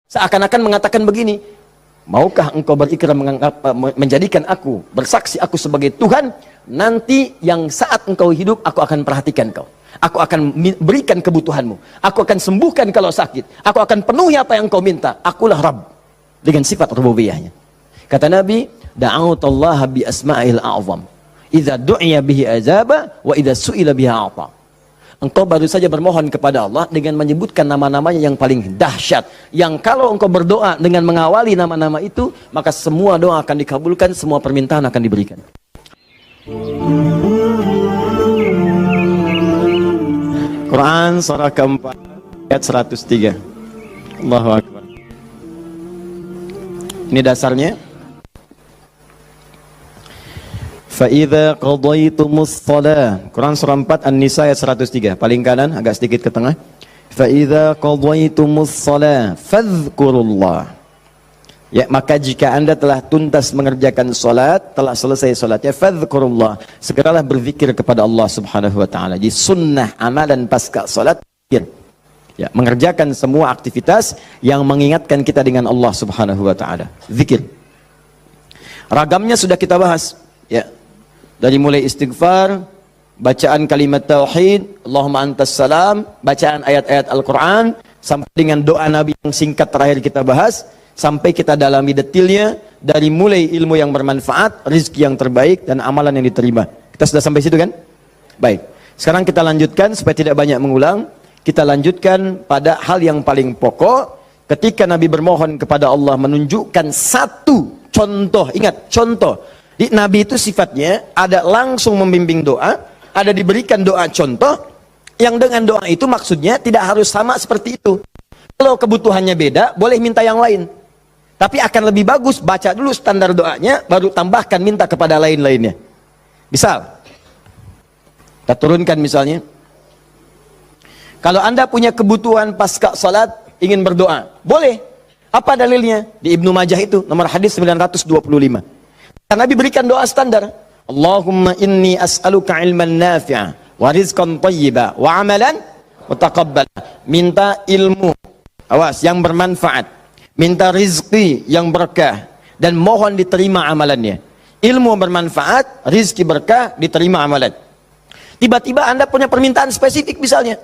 Seakan-akan mengatakan begini, maukah engkau berikrar menjadikan aku, bersaksi aku sebagai Tuhan, nanti yang saat engkau hidup aku akan perhatikan kau. Aku akan berikan kebutuhanmu. Aku akan sembuhkan kalau sakit. Aku akan penuhi apa yang kau minta. Akulah Rabb. Dengan sifat rububiyahnya. Kata Nabi, da'autallaha bi asma'il a'zam. Idza du'iya bihi azaba wa idza su'ila biha a'ta. Engkau baru saja bermohon kepada Allah dengan menyebutkan nama-namanya yang paling dahsyat. Yang kalau engkau berdoa dengan mengawali nama-nama itu, maka semua doa akan dikabulkan, semua permintaan akan diberikan. Quran surah keempat ayat 103. Allahu Akbar. Ini dasarnya. Fa'idha qadaytumus shalah. Quran surah 4 An-Nisa ayat 103. Paling kanan, agak sedikit ke tengah. Fa'idha qadaytumus shalah fadhkurullah. Ya, maka jika anda telah tuntas mengerjakan salat, telah selesai salatnya, fadhkurullah. Segeralah berzikir kepada Allah Subhanahu wa taala. Di sunnah amalan pasca salat, ya, mengerjakan semua aktivitas yang mengingatkan kita dengan Allah Subhanahu wa taala. Zikir. Ragamnya sudah kita bahas, ya. Dari mulai istighfar, bacaan kalimat tauhid, Allahumma antas salam, bacaan ayat-ayat Al-Quran, sampai dengan doa Nabi yang singkat terakhir kita bahas, sampai kita dalami detailnya, dari mulai ilmu yang bermanfaat, rizki yang terbaik, dan amalan yang diterima. Kita sudah sampai situ kan? Baik. Sekarang kita lanjutkan, supaya tidak banyak mengulang, kita lanjutkan pada hal yang paling pokok, ketika Nabi bermohon kepada Allah menunjukkan satu contoh, ingat, contoh. Di Nabi itu sifatnya ada langsung membimbing doa, ada diberikan doa contoh, yang dengan doa itu maksudnya tidak harus sama seperti itu. Kalau kebutuhannya beda, boleh minta yang lain. Tapi akan lebih bagus baca dulu standar doanya, baru tambahkan minta kepada lain-lainnya. Misal, kita turunkan misalnya, kalau anda punya kebutuhan pasca salat, ingin berdoa, boleh. Apa dalilnya? Di Ibnu Majah itu, nomor hadis 925. Nabi berikan doa standar. Allahumma inni as'aluka ilman nafi'a wa rizqan thayyiba wa amalan mutaqabbala. Minta ilmu, awas, yang bermanfaat. Minta rizki yang berkah dan mohon diterima amalannya. Ilmu bermanfaat, rizki berkah, diterima amalan. Tiba-tiba anda punya permintaan spesifik misalnya.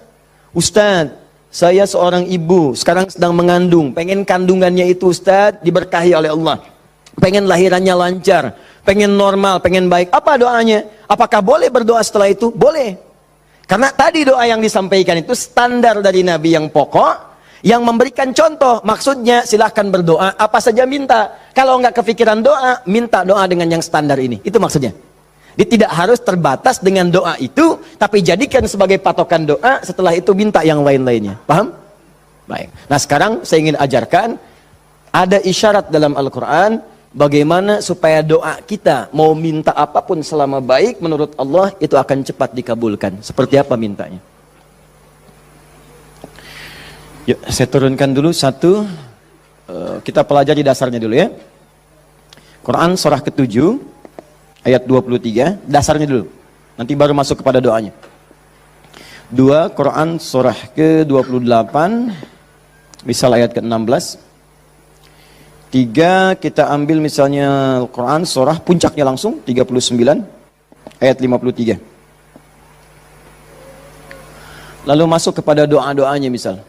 Ustaz, saya seorang ibu, sekarang sedang mengandung, pengen kandungannya itu Ustaz diberkahi oleh Allah. Pengen lahirannya lancar, pengen normal, pengen baik. Apa doanya? Apakah boleh berdoa setelah itu? Boleh. Karena tadi doa yang disampaikan itu standar dari Nabi yang pokok, yang memberikan contoh. Maksudnya silahkan berdoa, apa saja minta. Kalau nggak kepikiran doa, minta doa dengan yang standar ini. Itu maksudnya. Dia tidak harus terbatas dengan doa itu, tapi jadikan sebagai patokan doa, setelah itu minta yang lain-lainnya. Paham? Baik. Nah sekarang saya ingin ajarkan, ada isyarat dalam Al-Quran, bagaimana supaya doa kita mau minta apapun selama baik menurut Allah itu akan cepat dikabulkan. Seperti apa mintanya? Yuk, saya turunkan dulu satu. Kita pelajari dasarnya dulu ya. Quran surah ke-7 ayat 23. Dasarnya dulu. Nanti baru masuk kepada doanya. 2 Quran surah ke-28 misal ayat ke-16. 3 kita ambil misalnya Al-Quran surah puncaknya langsung 39 ayat 53. Lalu masuk kepada doa-doanya misal.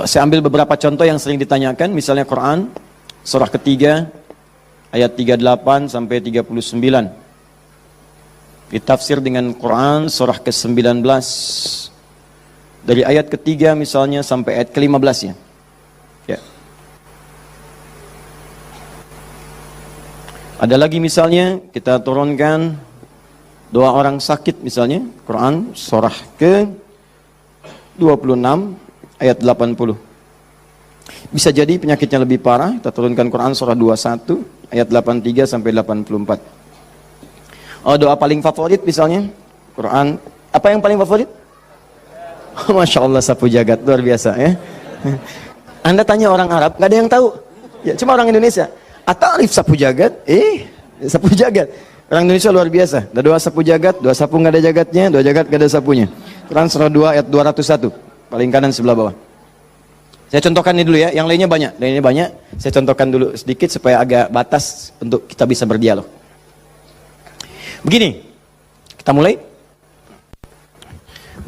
Saya ambil beberapa contoh yang sering ditanyakan, misalnya Quran surah ketiga ayat 38 sampai 39. Ditafsir dengan Quran surah ke-19 dari ayat ketiga misalnya sampai ayat ke-15 ya. Ya. Ada lagi misalnya kita turunkan doa orang sakit misalnya, Quran surah ke-26 ayat 80. Bisa jadi penyakitnya lebih parah, kita turunkan Quran surah 21 ayat 83 sampai 84. Oh, doa paling favorit misalnya Quran, apa yang paling favorit? Masya Allah, sapu jagat, luar biasa ya. Anda tanya orang Arab, nggak ada yang tahu ya, cuma orang Indonesia. Atarif sapu jagat, sapu jagat. Orang Indonesia luar biasa. Ada doa sapu jagat, doa sapu nggak ada jagatnya, doa jagat nggak ada sapunya. Quran surah 2 ayat 201. Paling kanan sebelah bawah. Saya contohkan ini dulu ya, yang lainnya banyak. Saya contohkan dulu sedikit supaya agak batas untuk kita bisa berdialog. Begini, kita mulai.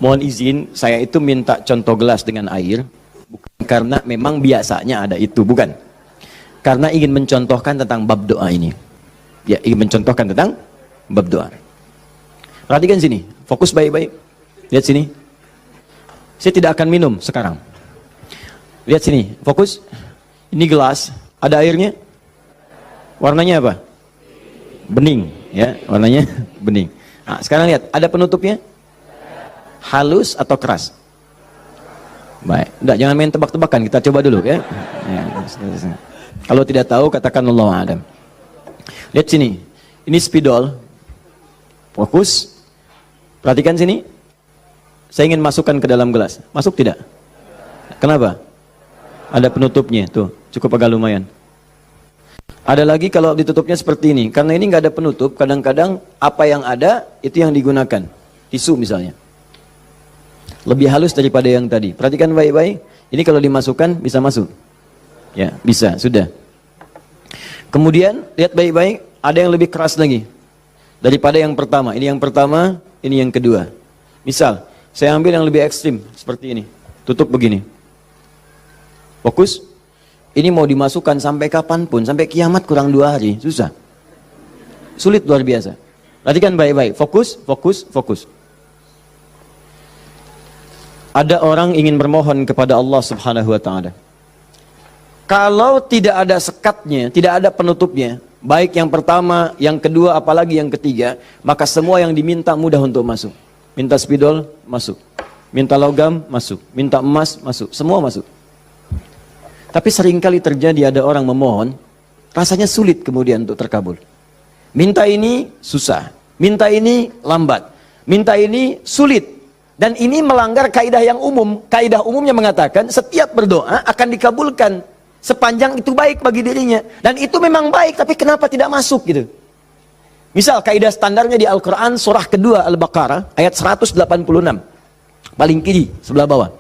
Mohon izin, saya itu minta contoh gelas dengan air, bukan karena memang biasanya ada itu, bukan. Karena ingin mencontohkan tentang bab doa ini. Ya, ingin mencontohkan tentang bab doa. Perhatikan sini, fokus baik-baik. Lihat sini. Saya tidak akan minum sekarang. Lihat sini, fokus. Ini gelas, ada airnya. Warnanya apa? Bening, ya, warnanya bening. Nah, sekarang lihat, ada penutupnya? Halus atau keras? Baik, enggak, jangan main tebak-tebakan, kita coba dulu ya. Kalau tidak tahu katakan Allahu a'lam. Lihat sini, ini spidol. Fokus. Perhatikan sini. Saya ingin masukkan ke dalam gelas. Masuk tidak? Kenapa? Ada penutupnya, tuh, cukup agak lumayan. Ada lagi kalau ditutupnya seperti ini. Karena ini nggak ada penutup, kadang-kadang apa yang ada itu yang digunakan. Tisu misalnya. Lebih halus daripada yang tadi. Perhatikan baik-baik. Ini kalau dimasukkan bisa masuk. Ya, bisa, sudah. Kemudian lihat baik-baik, ada yang lebih keras lagi daripada yang pertama. Ini yang pertama, ini yang kedua. Misal, saya ambil yang lebih ekstrim seperti ini. Tutup begini. Fokus. Ini mau dimasukkan sampai kapanpun, sampai kiamat kurang 2 hari, susah. Sulit luar biasa. Perhatikan baik-baik. Fokus, fokus, fokus. Ada orang ingin bermohon kepada Allah Subhanahu wa taala. Kalau tidak ada sekatnya, tidak ada penutupnya, baik yang pertama, yang kedua, apalagi yang ketiga, maka semua yang diminta mudah untuk masuk. Minta spidol, masuk. Minta logam, masuk. Minta emas, masuk. Semua masuk. Tapi seringkali terjadi ada orang memohon, rasanya sulit kemudian untuk terkabul. Minta ini susah. Minta ini lambat. Minta ini sulit. Dan ini melanggar kaidah yang umum. Kaidah umumnya mengatakan setiap berdoa akan dikabulkan sepanjang itu baik bagi dirinya. Dan itu memang baik, tapi kenapa tidak masuk gitu? Misal kaidah standarnya di Al-Quran surah kedua Al-Baqarah ayat 186. Paling kiri sebelah bawah.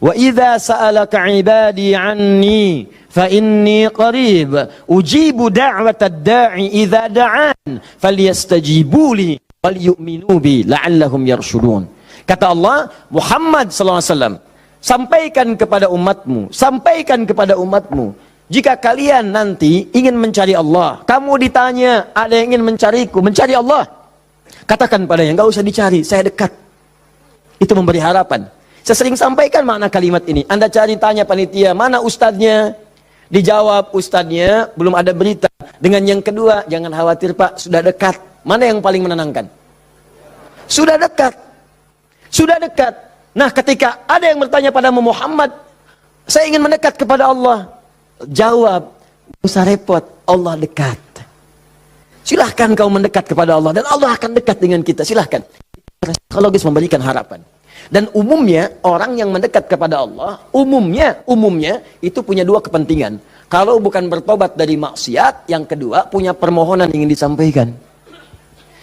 Wa idza sa'alaka 'ibadi 'anni fa inni qarib ujibu da'watad da'i idza da'an falyastajibu li wal yu'minu bi la'allahum yarshudun. Kata Allah, Muhammad sallallahu alaihi wasallam, sampaikan kepada umatmu, jika kalian nanti ingin mencari Allah, kamu ditanya, ada yang ingin mencariku, mencari Allah, katakan padanya, enggak usah dicari, saya dekat. Itu memberi harapan. Saya sering sampaikan makna kalimat ini. Anda cari, tanya panitia, mana ustadznya? Dijawab, ustadznya belum ada berita. Dengan yang kedua, jangan khawatir Pak, sudah dekat. Mana yang paling menenangkan? Sudah dekat. Sudah dekat. Nah, ketika ada yang bertanya pada Muhammad, saya ingin mendekat kepada Allah. Jawab, tidak usah repot, Allah dekat. Silahkan kau mendekat kepada Allah, dan Allah akan dekat dengan kita, silahkan. Psikologis memberikan harapan. Dan umumnya orang yang mendekat kepada Allah, umumnya itu punya 2 kepentingan. Kalau bukan bertobat dari maksiat, yang kedua punya permohonan yang ingin disampaikan.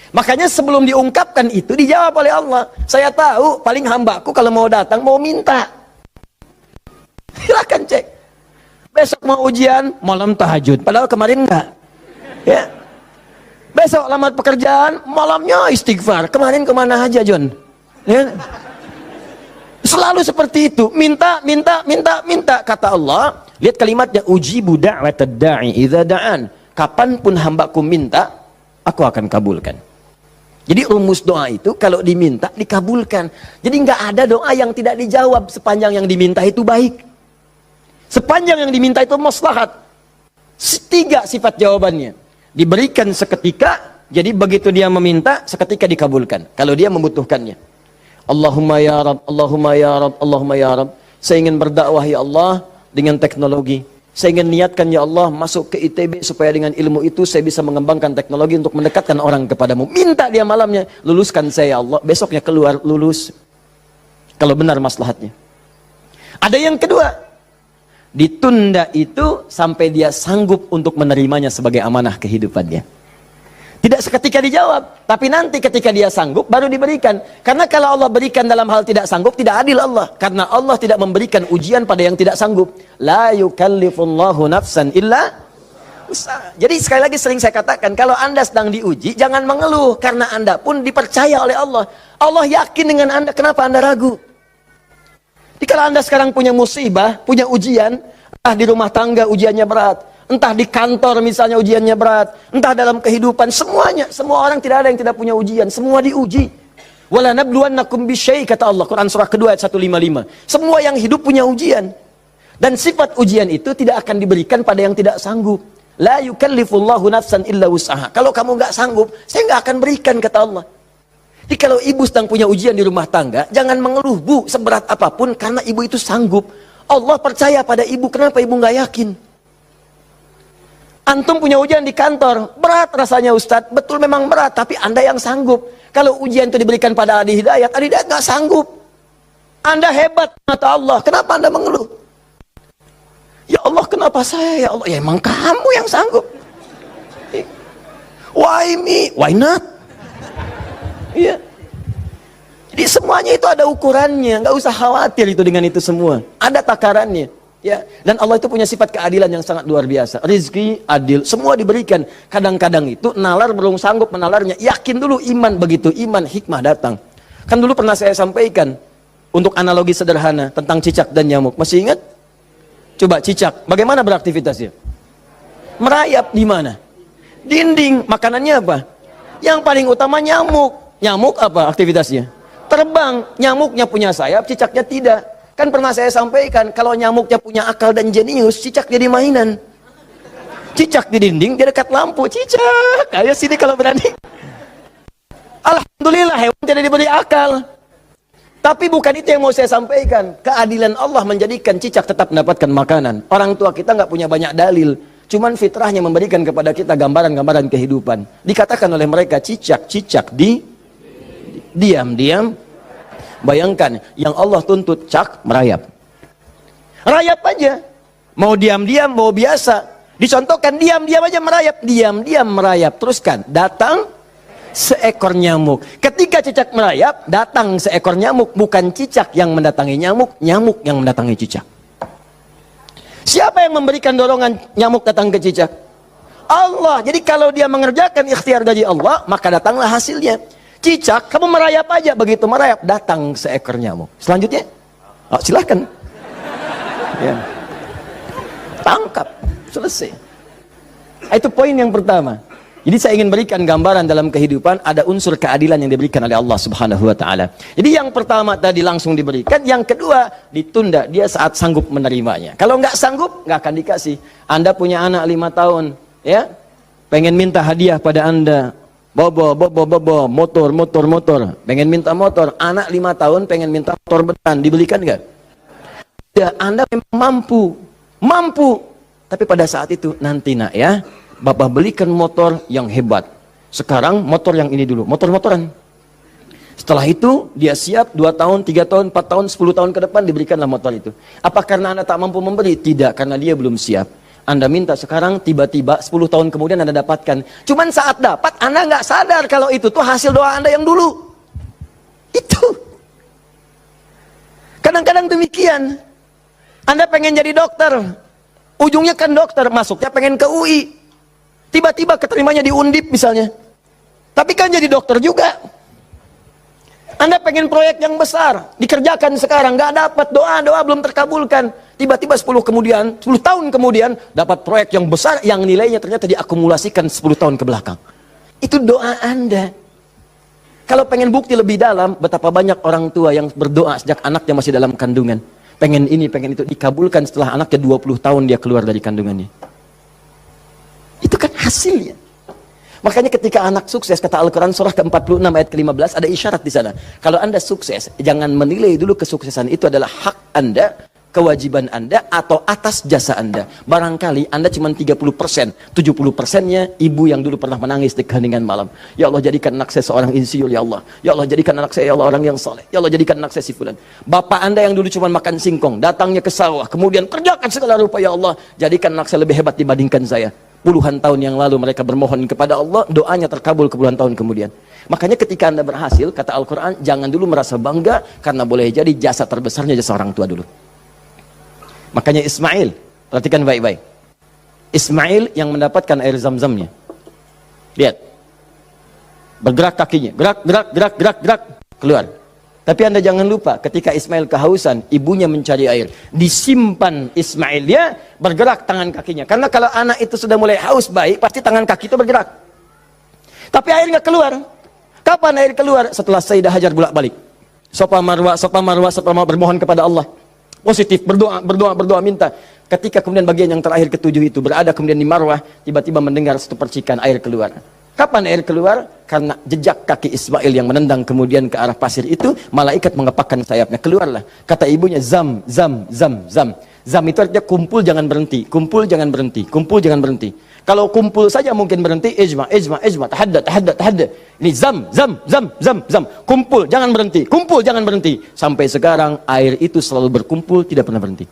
Makanya sebelum diungkapkan itu dijawab oleh Allah. Saya tahu paling hambaku kalau mau datang mau minta. Silakan cek. Besok mau ujian, malam tahajud. Padahal kemarin enggak. Ya. Besok lamar pekerjaan, malamnya istighfar. Kemarin kemana aja John? Ya. Selalu seperti itu, minta, kata Allah. Lihat kalimatnya, ujibu da'watad da'i idza da'an. Kapanpun hambaku minta, aku akan kabulkan. Jadi rumus doa itu kalau diminta dikabulkan. Jadi nggak ada doa yang tidak dijawab sepanjang yang diminta itu baik. Sepanjang yang diminta itu maslahat. 3 sifat jawabannya. Diberikan seketika, jadi begitu dia meminta seketika dikabulkan. Kalau dia membutuhkannya. Allahumma ya Rabb, Allahumma ya Rabb, Allahumma ya Rabb. Saya ingin berdakwah ya Allah dengan teknologi. Saya ingin niatkan ya Allah masuk ke ITB supaya dengan ilmu itu saya bisa mengembangkan teknologi untuk mendekatkan orang kepadamu. Minta dia malamnya, luluskan saya ya Allah. Besoknya keluar lulus. Kalau benar maslahatnya. Ada yang kedua, ditunda itu sampai dia sanggup untuk menerimanya sebagai amanah kehidupannya. Tidak seketika dijawab, tapi nanti ketika dia sanggup baru diberikan. Karena kalau Allah berikan dalam hal tidak sanggup, tidak adil Allah. Karena Allah tidak memberikan ujian pada yang tidak sanggup. La yukallifullahu nafsan illa usaha. Jadi sekali lagi sering saya katakan, kalau Anda sedang diuji, jangan mengeluh. Karena Anda pun dipercaya oleh Allah. Allah yakin dengan Anda, kenapa Anda ragu? Jadi kalau Anda sekarang punya musibah, punya ujian, entah di rumah tangga ujiannya berat, entah di kantor misalnya ujiannya berat, entah dalam kehidupan, semuanya, semua orang tidak ada yang tidak punya ujian, semua diuji. Wala nabluwannakum bisyai, kata Allah, Quran surah kedua ayat 155. Semua yang hidup punya ujian. Dan sifat ujian itu tidak akan diberikan pada yang tidak sanggup. La yukallifullahu nafsan illa wus'aha. Kalau kamu nggak sanggup, saya nggak akan berikan, kata Allah. Jadi kalau ibu sedang punya ujian di rumah tangga, jangan mengeluh, Bu, seberat apapun, karena ibu itu sanggup. Allah percaya pada ibu, kenapa ibu nggak yakin? Antum punya ujian di kantor, berat rasanya Ustadz, betul memang berat, tapi Anda yang sanggup. Kalau ujian itu diberikan pada Adi Hidayat nggak sanggup. Anda hebat, kata Allah, kenapa Anda mengeluh? Ya Allah, kenapa saya? Ya Allah, ya emang kamu yang sanggup. Why me? Why not? Iya. Jadi semuanya itu ada ukurannya, nggak usah khawatir itu dengan itu semua. Ada takarannya. Ya, dan Allah itu punya sifat keadilan yang sangat luar biasa. Rizki adil, semua diberikan. Kadang-kadang itu nalar belum sanggup menalarnya. Yakin dulu iman, begitu iman hikmah datang. Kan dulu pernah saya sampaikan untuk analogi sederhana tentang cicak dan nyamuk. Masih ingat? Coba cicak, bagaimana beraktivitasnya? Merayap di mana? Dinding. Makanannya apa? Yang paling utama nyamuk. Nyamuk apa aktivitasnya? Terbang. Nyamuknya punya sayap, cicaknya tidak. Kan pernah saya sampaikan, kalau nyamuknya punya akal dan jenius, cicak jadi mainan. Cicak di dinding, dia dekat lampu. Cicak, ayo sini kalau berani. Alhamdulillah, hewan tidak diberi akal. Tapi bukan itu yang mau saya sampaikan. Keadilan Allah menjadikan cicak tetap mendapatkan makanan. Orang tua kita nggak punya banyak dalil. Cuman fitrahnya memberikan kepada kita gambaran-gambaran kehidupan. Dikatakan oleh mereka, cicak-cicak diam-diam. Bayangkan, yang Allah tuntut cak merayap. Rayap aja. Mau diam-diam, mau biasa. Dicontohkan diam-diam aja merayap. Diam-diam merayap. Teruskan, datang seekor nyamuk. Ketika cicak merayap, datang seekor nyamuk. Bukan cicak yang mendatangi nyamuk, nyamuk yang mendatangi cicak. Siapa yang memberikan dorongan nyamuk datang ke cicak? Allah. Jadi kalau dia mengerjakan ikhtiar dari Allah, maka datanglah hasilnya. Cicak, kamu merayap aja. Begitu merayap, datang seekor nyamuk. Selanjutnya, silahkan. Ya. Tangkap, selesai. Itu poin yang pertama. Jadi saya ingin berikan gambaran dalam kehidupan, ada unsur keadilan yang diberikan oleh Allah Subhanahu wa Ta'ala. Jadi yang pertama tadi langsung diberikan, yang kedua ditunda, dia saat sanggup menerimanya. Kalau nggak sanggup, nggak akan dikasih. Anda punya anak 5 tahun, ya, pengen minta hadiah pada Anda. Bobo, motor. Pengen minta motor. Anak 5 tahun pengen minta motor beneran. Dibelikan nggak? Ya, Anda memang mampu. Tapi pada saat itu, nanti nak ya, Bapak belikan motor yang hebat. Sekarang motor yang ini dulu, motor-motoran. Setelah itu, dia siap 2 tahun, 3 tahun, 4 tahun, 10 tahun ke depan diberikanlah motor itu. Apa karena Anda tak mampu memberi? Tidak, karena dia belum siap. Anda minta sekarang, tiba-tiba 10 tahun kemudian Anda dapatkan. Cuman saat dapat, Anda nggak sadar kalau itu tuh hasil doa Anda yang dulu. Itu. Kadang-kadang demikian. Anda pengen jadi dokter. Ujungnya kan dokter, masuknya pengen ke UI. Tiba-tiba keterimanya di Undip misalnya. Tapi kan jadi dokter juga. Anda pengen proyek yang besar, dikerjakan sekarang, nggak dapat, doa belum terkabulkan. Tiba-tiba 10 tahun kemudian, dapat proyek yang besar, yang nilainya ternyata diakumulasikan 10 tahun ke belakang. Itu doa Anda. Kalau pengen bukti lebih dalam, betapa banyak orang tua yang berdoa sejak anaknya masih dalam kandungan. Pengen ini, pengen itu, dikabulkan setelah anaknya 20 tahun dia keluar dari kandungannya. Itu kan hasilnya. Makanya ketika anak sukses, kata Al-Quran surah ke-46 ayat ke-15, ada isyarat di sana. Kalau Anda sukses, jangan menilai dulu kesuksesan itu adalah hak Anda, kewajiban Anda, atau atas jasa Anda. Barangkali Anda cuma 30%, 70%-nya ibu yang dulu pernah menangis di keheningan malam. Ya Allah, jadikan anak saya seorang insinyur, ya Allah. Ya Allah, jadikan anak saya, ya Allah, orang yang soleh. Ya Allah, jadikan anak saya si fulan. Bapak Anda yang dulu cuma makan singkong, datangnya ke sawah, kemudian kerjakan segala rupa, ya Allah, jadikan anak saya lebih hebat dibandingkan saya. Puluhan tahun yang lalu mereka bermohon kepada Allah, doanya terkabul ke puluhan tahun kemudian. Makanya ketika Anda berhasil, kata Al-Quran, jangan dulu merasa bangga, karena boleh jadi jasa terbesarnya jasa orang tua dulu. Makanya Ismail, perhatikan baik-baik. Ismail yang mendapatkan air zam-zamnya. Lihat. Bergerak kakinya, gerak, keluar. Tapi Anda jangan lupa, ketika Ismail kehausan, ibunya mencari air. Disimpan Ismail, dia bergerak tangan kakinya. Karena kalau anak itu sudah mulai haus baik, pasti tangan kaki itu bergerak. Tapi air nggak keluar. Kapan air keluar? Setelah Sayyidah Hajar bolak-balik. Safa Marwah bermohon kepada Allah. Positif, berdoa, minta. Ketika kemudian bagian yang terakhir ketujuh itu berada kemudian di Marwah, tiba-tiba mendengar satu percikan air keluar. Kapan air keluar? Karena jejak kaki Ismail yang menendang kemudian ke arah pasir itu, malaikat mengepakkan sayapnya. Keluarlah. Kata ibunya, zam. Zam itu artinya kumpul jangan berhenti, kumpul jangan berhenti, kumpul jangan berhenti. Kalau kumpul saja mungkin berhenti, ijma, tahadda. Ini zam. Kumpul jangan berhenti, kumpul jangan berhenti. Sampai sekarang air itu selalu berkumpul, tidak pernah berhenti.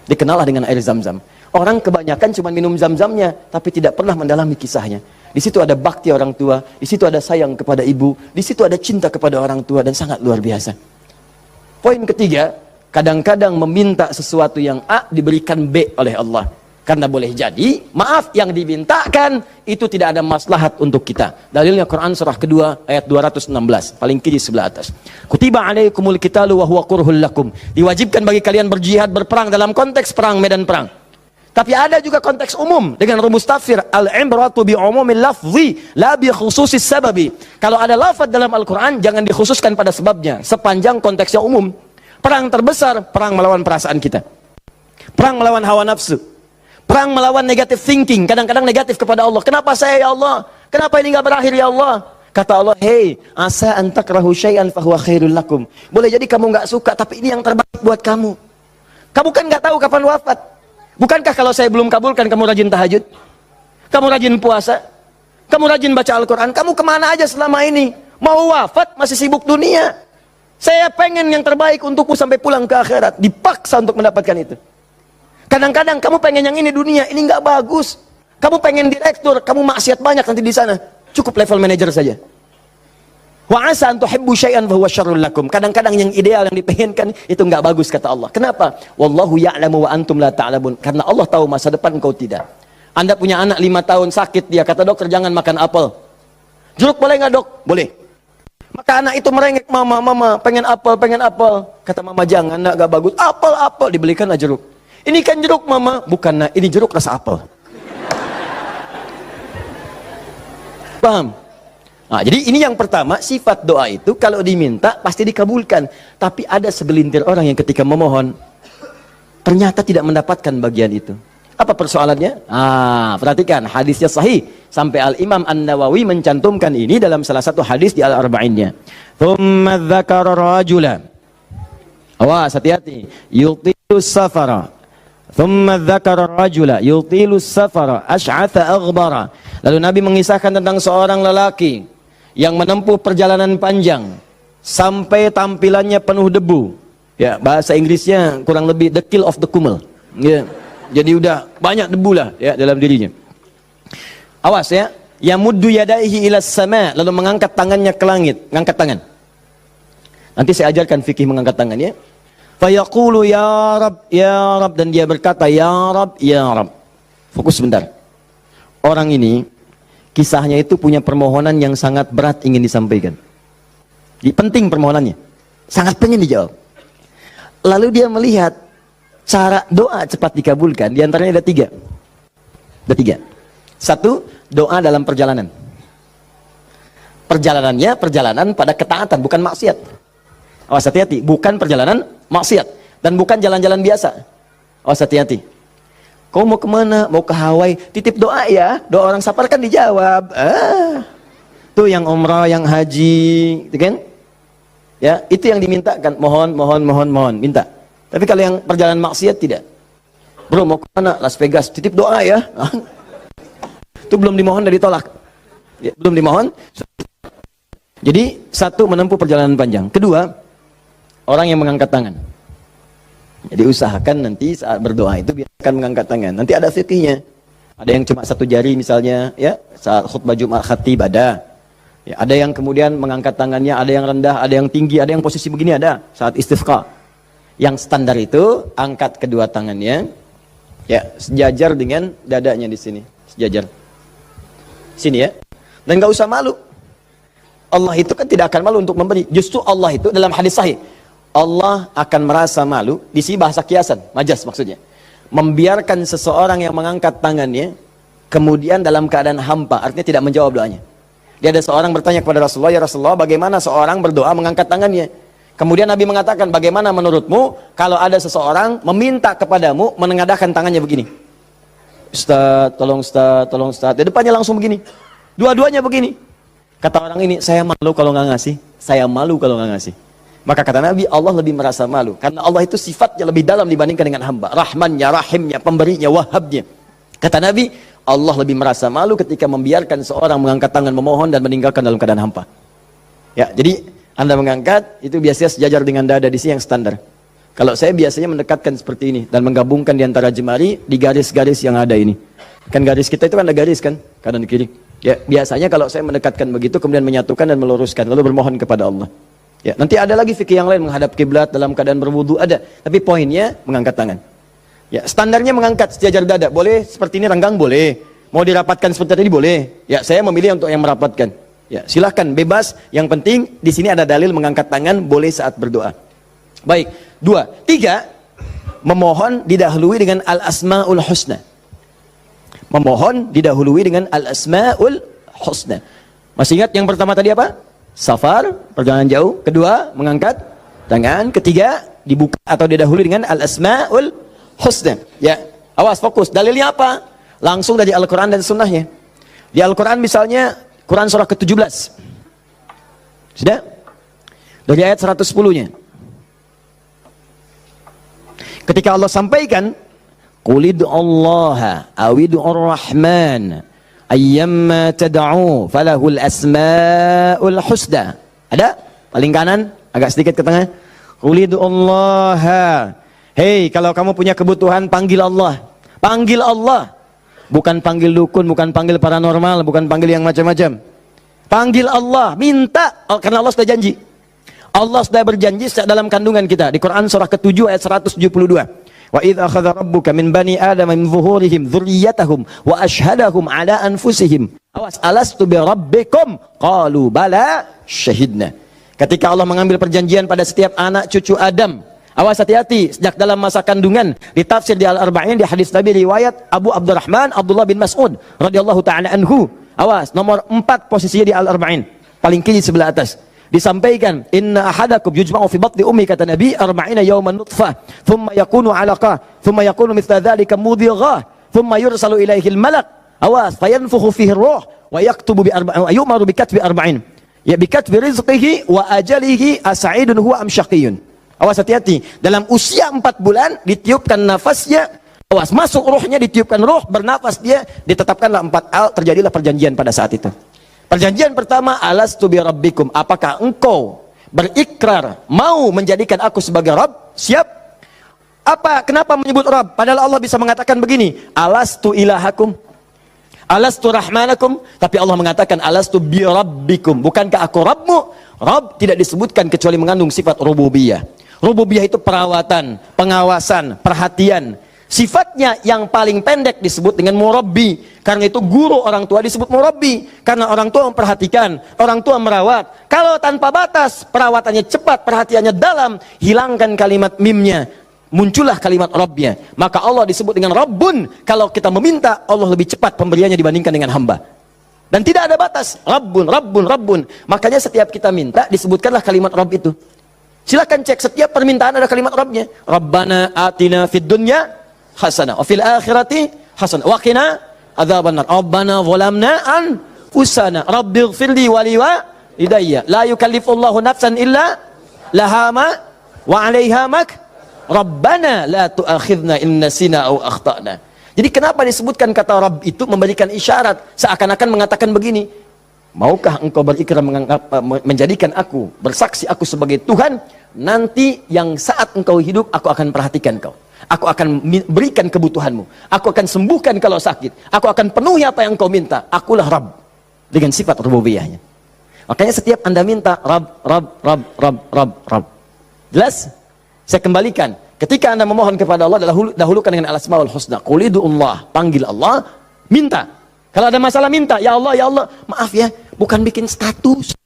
Dikenallah dengan air zam-zam. Orang kebanyakan cuma minum zam-zamnya, tapi tidak pernah mendalami kisahnya. Di situ ada bakti orang tua, di situ ada sayang kepada ibu, di situ ada cinta kepada orang tua, dan sangat luar biasa. Poin ketiga, kadang-kadang meminta sesuatu yang A diberikan B oleh Allah. Karena boleh jadi, maaf, yang dimintakan itu tidak ada maslahat untuk kita. Dalilnya Quran surah kedua ayat 216, paling kiri sebelah atas. Kutiba alaikumul qitalu wa huwa kurhul lakum. Diwajibkan bagi kalian berjihad, berperang dalam konteks perang, medan perang. Tapi ada juga konteks umum dengan rumus tafsir, al-ibratu bi umumil lafzi la bi khususis sababi. Kalau ada lafaz dalam Al-Qur'an jangan dikhususkan pada sebabnya, sepanjang konteksnya umum. Perang terbesar, perang melawan perasaan kita. Perang melawan hawa nafsu. Perang melawan negative thinking, kadang-kadang negatif kepada Allah. Kenapa saya ya Allah? Kenapa ini enggak berakhir ya Allah? Kata Allah, "Hei, asa an takrahu syai'an fa huwa khairul lakum." Boleh jadi kamu enggak suka, tapi ini yang terbaik buat kamu. Kamu kan enggak tahu kapan wafat. Bukankah kalau saya belum kabulkan kamu rajin tahajud? Kamu rajin puasa? Kamu rajin baca Al-Quran? Kamu kemana aja selama ini? Mau wafat masih sibuk dunia. Saya pengen yang terbaik untukmu sampai pulang ke akhirat. Dipaksa untuk mendapatkan itu. Kadang-kadang kamu pengen yang ini dunia, ini nggak bagus. Kamu pengen direktur, kamu maksiat banyak nanti di sana. Cukup level manajer saja. Wa asa an tuhibbu syai'an fa huwa syarrul lakum. Kadang-kadang yang ideal yang dipengenkan itu enggak bagus kata Allah. Kenapa? Wallahu ya'lamu wa antum la ta'lamun. Karena Allah tahu masa depan engkau tidak. Anda punya anak 5 tahun sakit, dia kata dokter jangan makan apel. Jeruk boleh enggak, Dok? Boleh. Maka anak itu merengek, "Mama, pengen apel." Kata mama, "Jangan, nak, enggak bagus. Apel." Dibelikanlah jeruk. "Ini kan jeruk, Mama." "Bukan, nak, ini jeruk rasa apel." Paham? Nah, jadi ini yang pertama, sifat doa itu kalau diminta pasti dikabulkan. Tapi ada segelintir orang yang ketika memohon ternyata tidak mendapatkan bagian itu. Apa persoalannya? Perhatikan, hadisnya sahih. Sampai Al-Imam An-Nawawi mencantumkan ini dalam salah satu hadis di Al-Arba'innya. Thumma dzakara rajula. Awas, hati-hati. Yutilus safara. Thumma dzakara rajula yutilus safara asy'atha aghbara. Lalu Nabi mengisahkan tentang seorang lelaki yang menempuh perjalanan panjang sampai tampilannya penuh debu. Ya, bahasa Inggrisnya kurang lebih the kill of the kumel. Ya. Jadi udah banyak debu lah ya dalam dirinya. Awas ya, yamuddu yadaihi ila sama, lalu mengangkat tangannya ke langit, ngangkat tangan. Nanti saya ajarkan fikih mengangkat tangan ya. Fa yaqulu ya Rab, dan dia berkata ya Rab. Fokus sebentar. Orang ini kisahnya itu punya permohonan yang sangat berat ingin disampaikan. Penting permohonannya, sangat pengen dijawab. Lalu dia melihat cara doa cepat dikabulkan. Di antaranya ada tiga. Satu, doa dalam perjalanan. Perjalanannya perjalanan pada ketaatan, bukan maksiat. Awas hati-hati, bukan perjalanan maksiat dan bukan jalan-jalan biasa. Awas hati-hati. Kau mau kemana? Mau ke Hawaii? Titip doa ya. Doa orang safar kan dijawab. Tuh yang umrah, yang haji, gitu kan? Ya, itu yang dimintakan. Mohon, minta. Tapi kalau yang perjalanan maksiat tidak. Bro, mau kemana? Las Vegas. Titip doa ya. Itu belum dimohon dan ditolak. Ya, belum dimohon. Jadi satu, menempuh perjalanan panjang. Kedua, orang yang mengangkat tangan. Jadi usahakan nanti saat berdoa itu biarkan mengangkat tangan. Nanti ada fikihnya. Ada yang cuma satu jari misalnya, ya, saat khutbah Jumat khatib ada. Ya, ada yang kemudian mengangkat tangannya, ada yang rendah, ada yang tinggi, ada yang posisi begini ada saat istisqa. Yang standar itu angkat kedua tangannya, ya, sejajar dengan dadanya di sini, sejajar. Sini ya. Dan nggak usah malu. Allah itu kan tidak akan malu untuk memberi. Justru Allah itu dalam hadis sahih, Allah akan merasa malu. Di sini bahasa kiasan, majas maksudnya. Membiarkan seseorang yang mengangkat tangannya kemudian dalam keadaan hampa, artinya tidak menjawab doanya. Dia ada seorang bertanya kepada Rasulullah, ya Rasulullah, bagaimana seorang berdoa mengangkat tangannya? Kemudian Nabi mengatakan, bagaimana menurutmu kalau ada seseorang meminta kepadamu menengadahkan tangannya begini? Ustaz, tolong Ustaz, tolong Ustaz. Di depannya langsung begini. Dua-duanya begini. Kata orang ini, saya malu kalau nggak ngasih. Saya malu kalau nggak ngasih. Maka kata Nabi, Allah lebih merasa malu. Karena Allah itu sifatnya lebih dalam dibandingkan dengan hamba. Rahmannya, rahimnya, pemberinya, wahabnya. Kata Nabi, Allah lebih merasa malu ketika membiarkan seorang mengangkat tangan memohon dan meninggalkan dalam keadaan hampa. Ya, jadi Anda mengangkat, itu biasanya sejajar dengan dada di sini yang standar. Kalau saya biasanya mendekatkan seperti ini. Dan menggabungkan di antara jemari di garis-garis yang ada ini. Kan garis kita itu kan ada garis kan, kanan kiri. Ya, biasanya kalau saya mendekatkan begitu, kemudian menyatukan dan meluruskan, lalu bermohon kepada Allah. Ya, nanti ada lagi fikih yang lain menghadap kiblat dalam keadaan berwudu ada, tapi poinnya mengangkat tangan. Ya, standarnya mengangkat sejajar dada. Boleh seperti ini renggang boleh. Mau dirapatkan seperti tadi boleh. Ya, saya memilih untuk yang merapatkan. Ya, silahkan bebas. Yang penting di sini ada dalil mengangkat tangan boleh saat berdoa. Baik, 2, 3 memohon didahului dengan al-asmaul husna. Memohon didahului dengan al-asmaul husna. Masih ingat yang pertama tadi apa? Safar, perjalanan jauh. Kedua, mengangkat tangan. Ketiga, dibuka atau didahului dengan al-asmaul husna. Ya, awas fokus. Dalilnya apa? Langsung dari Al-Quran dan sunnahnya. Di Al-Quran misalnya, Quran surah ke-17. Sudah? Dari ayat 110-nya. Ketika Allah sampaikan, Qul id'ullaha awid'ur rahman ayyamma tad'u falahul asmaul husna. Ada? Paling kanan, agak sedikit ke tengah. Qul id'ullaha. Hei, kalau kamu punya kebutuhan, panggil Allah. Panggil Allah. Bukan panggil dukun, bukan panggil paranormal, bukan panggil yang macam-macam. Panggil Allah, minta, karena Allah sudah janji. Allah sudah berjanji dalam kandungan kita. Di Quran surah ke-7 ayat 172. Wa idh akhadha rabbuka min bani adama min zuhurihim dzurriyyatahum wa ashhadahum ala anfusihim. Awas, alastu bi rabbikum? Qalu bala syahidna. Ketika Allah mengambil perjanjian pada setiap anak cucu Adam. Awas, hati-hati sejak dalam masa kandungan. Di tafsir di Al-Arba'in, di hadis Nabi riwayat Abu Abdurrahman Abdullah bin Mas'ud radhiyallahu taala anhu. Awas, nomor 4 posisinya di Al-Arba'in, paling kiri sebelah atas. Disampaikan, inna ahadakum yujma'u fi batni ummi, kata Nabi, 40 yawman nutfah, thumma yakunu 'alaqah, thumma yakunu mithla dhalika mudghah, thumma yursalu ilaihi al-malak. Awas, fayanfukhu fihi ar-ruh wa yaktubu bi arba'in wa yu'maru bi katbi 40. Ya, bi katbi rizqihi wa ajalihi as'idun huwa am syaqiyyun. Awas, hati-hati. Dalam usia 4 bulan ditiupkan nafasnya. Awas, masuk ruhnya, ditiupkan ruh, bernafas dia, ditetapkanlah 4 al, terjadilah perjanjian pada saat itu. Perjanjian pertama, alastu bi rabbikum, apakah engkau berikrar mau menjadikan aku sebagai Rabb? Siap. Apa? Kenapa menyebut Rabb? Padahal Allah bisa mengatakan begini, alastu ilahakum, alastu rahmanakum, tapi Allah mengatakan alastu bi rabbikum, bukankah aku Rabbmu? Rabb tidak disebutkan kecuali mengandung sifat rububiyah. Rububiyah itu perawatan, pengawasan, perhatian. Sifatnya yang paling pendek disebut dengan murabbi. Karena itu guru orang tua disebut murabbi. Karena orang tua memperhatikan, orang tua merawat. Kalau tanpa batas, perawatannya cepat, perhatiannya dalam, hilangkan kalimat mimnya, muncullah kalimat Rabbnya. Maka Allah disebut dengan Rabbun. Kalau kita meminta, Allah lebih cepat pemberiannya dibandingkan dengan hamba. Dan tidak ada batas. Rabbun, Rabbun, Rabbun. Makanya setiap kita minta, disebutkanlah kalimat Rabb itu. Silakan cek, setiap permintaan ada kalimat Rabbnya. Rabbana atina fid dunya hasanah wa fil akhirati hasanah wa qina adzabannar. Rabbana zalamna anfusana rabbighfirli wa liwalidayya la yukallifullahu nafsan illa laha ma wa 'alaiha mak Rabbana la tu'akhidna in nasina aw akhtana. Jadi kenapa disebutkan kata Rabb itu memberikan isyarat, seakan-akan mengatakan begini, maukah engkau berikrar menjadikan aku, bersaksi aku sebagai Tuhan? nanti yang saat engkau hidup, aku akan perhatikan kau. Aku akan berikan kebutuhanmu. Aku akan sembuhkan kalau sakit. Aku akan penuhi apa yang kau minta. Akulah Rabb. Dengan sifat rububiyahnya. Makanya setiap Anda minta, Rabb, Rabb, Rabb, Rabb, Rabb, Rabb. Jelas? Saya kembalikan. Ketika Anda memohon kepada Allah, dahulukan dengan al-asmaul husna. Qul ud'ullah, panggil Allah, minta. Kalau ada masalah minta, ya Allah, ya Allah. Maaf ya, bukan bikin status.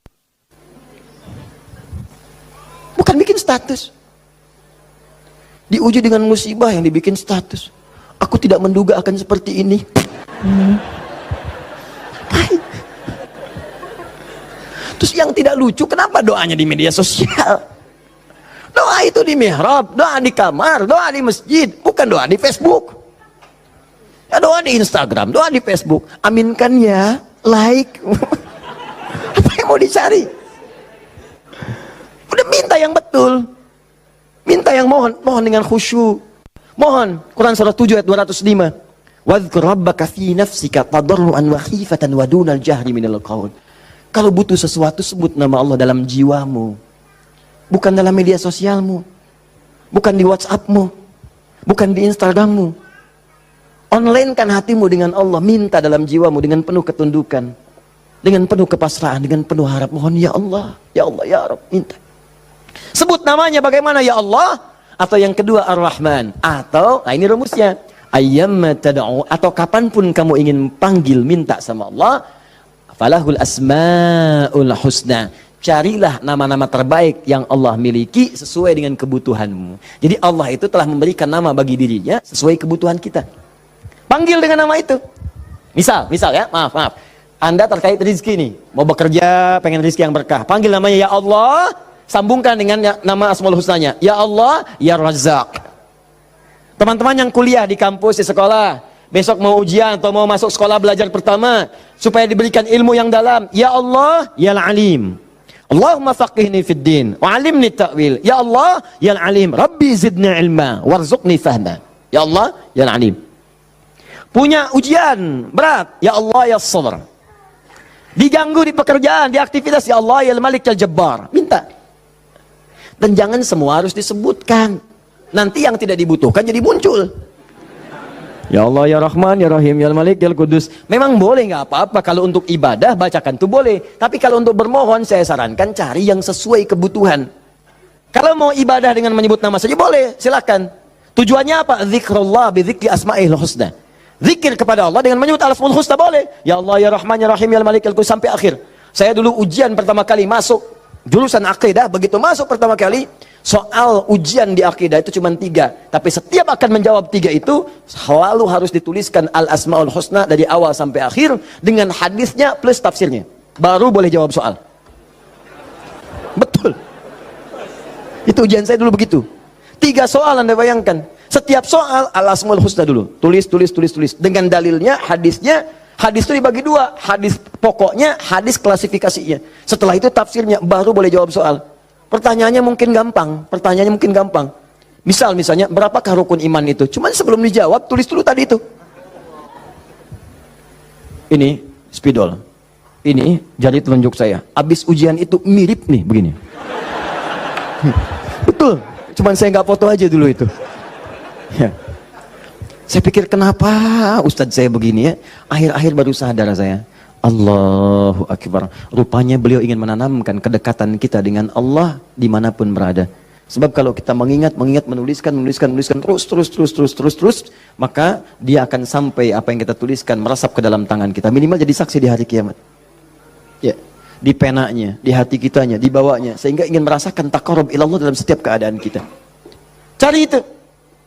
Bukan bikin status. Diuji dengan musibah yang dibikin status. Aku tidak menduga akan seperti ini. Terus yang tidak lucu, kenapa doanya di media sosial? Doa itu di mihrab, doa di kamar, doa di masjid, bukan doa di Facebook. Ya, doa di Instagram, doa di Facebook. Aminkan ya, like. Apa yang mau dicari? Udah minta yang betul. Minta yang mohon dengan khusyuk. Mohon. Quran surah 7 ayat 205. Wadhkur rabbaka fi nafsika tadarruan wa khifatan wa dunal jahri minal qaul. Kalau butuh sesuatu, sebut nama Allah dalam jiwamu. Bukan dalam media sosialmu. Bukan di WhatsAppmu. Bukan di Instagrammu. Online-kan hatimu dengan Allah. Minta dalam jiwamu dengan penuh ketundukan. Dengan penuh kepasrahan. Dengan penuh harap. Mohon ya Allah. Ya Allah ya Rabb. Minta. Sebut namanya bagaimana, ya Allah. Atau yang kedua Ar-Rahman. Atau, nah ini rumusnya, ayyamma tad'u, atau kapanpun kamu ingin panggil minta sama Allah, falahul asmaul husna. Carilah nama-nama terbaik yang Allah miliki sesuai dengan kebutuhanmu. Jadi Allah itu telah memberikan nama bagi dirinya sesuai kebutuhan kita. Panggil dengan nama itu. Misal ya, maaf. Anda terkait rezeki nih, mau bekerja, pengen rezeki yang berkah. Panggil namanya ya Allah. Sambungkan dengan nama Asmaul Husnanya. Ya Allah, Ya Razzaq. Teman-teman yang kuliah di kampus, di sekolah, besok mau ujian atau mau masuk sekolah belajar pertama, supaya diberikan ilmu yang dalam. Ya Allah, Ya Alim. Allahumma faqihni fid din, wa alimni ta'wil. Ya Allah, Ya Alim. Rabbi zidni ilma, warzuqni fahma. Ya Allah, Ya Alim. Punya ujian berat. Ya Allah, Ya Sabr. Diganggu di pekerjaan, di aktivitas. Ya Allah, Ya Malik, Ya Jabbar. Minta. Dan jangan semua harus disebutkan. Nanti yang tidak dibutuhkan jadi muncul. Ya Allah, Ya Rahman, Ya Rahim, Ya Malik, Ya Kudus. Memang boleh, nggak apa-apa. Kalau untuk ibadah, bacakan itu boleh. Tapi kalau untuk bermohon, saya sarankan cari yang sesuai kebutuhan. Kalau mau ibadah dengan menyebut nama saja boleh, silakan. Tujuannya apa? Zikrullah bidzikri asma'il husna. Zikir kepada Allah dengan menyebut al-asmaul husna boleh. Ya Allah, Ya Rahman, Ya Rahim, Ya Malik, Ya Kudus, sampai akhir. Saya dulu ujian pertama kali masuk jurusan akidah, begitu masuk pertama kali, soal ujian di akidah itu cuma 3, tapi setiap akan menjawab 3 itu selalu harus dituliskan al-asmaul husna dari awal sampai akhir dengan hadisnya plus tafsirnya, baru boleh jawab soal. Betul, itu ujian saya dulu begitu. 3 soal Anda bayangkan, setiap soal al-asmaul husna dulu, tulis dengan dalilnya, hadisnya. Hadis itu dibagi 2, hadis pokoknya, hadis klasifikasinya. Setelah itu tafsirnya, baru boleh jawab soal. Pertanyaannya mungkin gampang. Misalnya, berapakah rukun iman itu? Cuman sebelum dijawab, tulis dulu tadi itu. Ini spidol. Ini jari telunjuk saya. Abis ujian itu mirip nih, begini. Betul. Cuman saya nggak foto aja dulu itu. Ya. Saya pikir kenapa Ustadz saya begini ya. Akhir-akhir baru sadar saya. Allahu Akbar. Rupanya beliau ingin menanamkan kedekatan kita dengan Allah dimanapun berada. Sebab kalau kita mengingat, menuliskan terus, maka dia akan sampai apa yang kita tuliskan merasap ke dalam tangan kita. Minimal jadi saksi di hari kiamat. Ya, di penanya, di hati kitanya, di bawahnya, sehingga ingin merasakan taqarrub ilallah dalam setiap keadaan kita. Cari itu.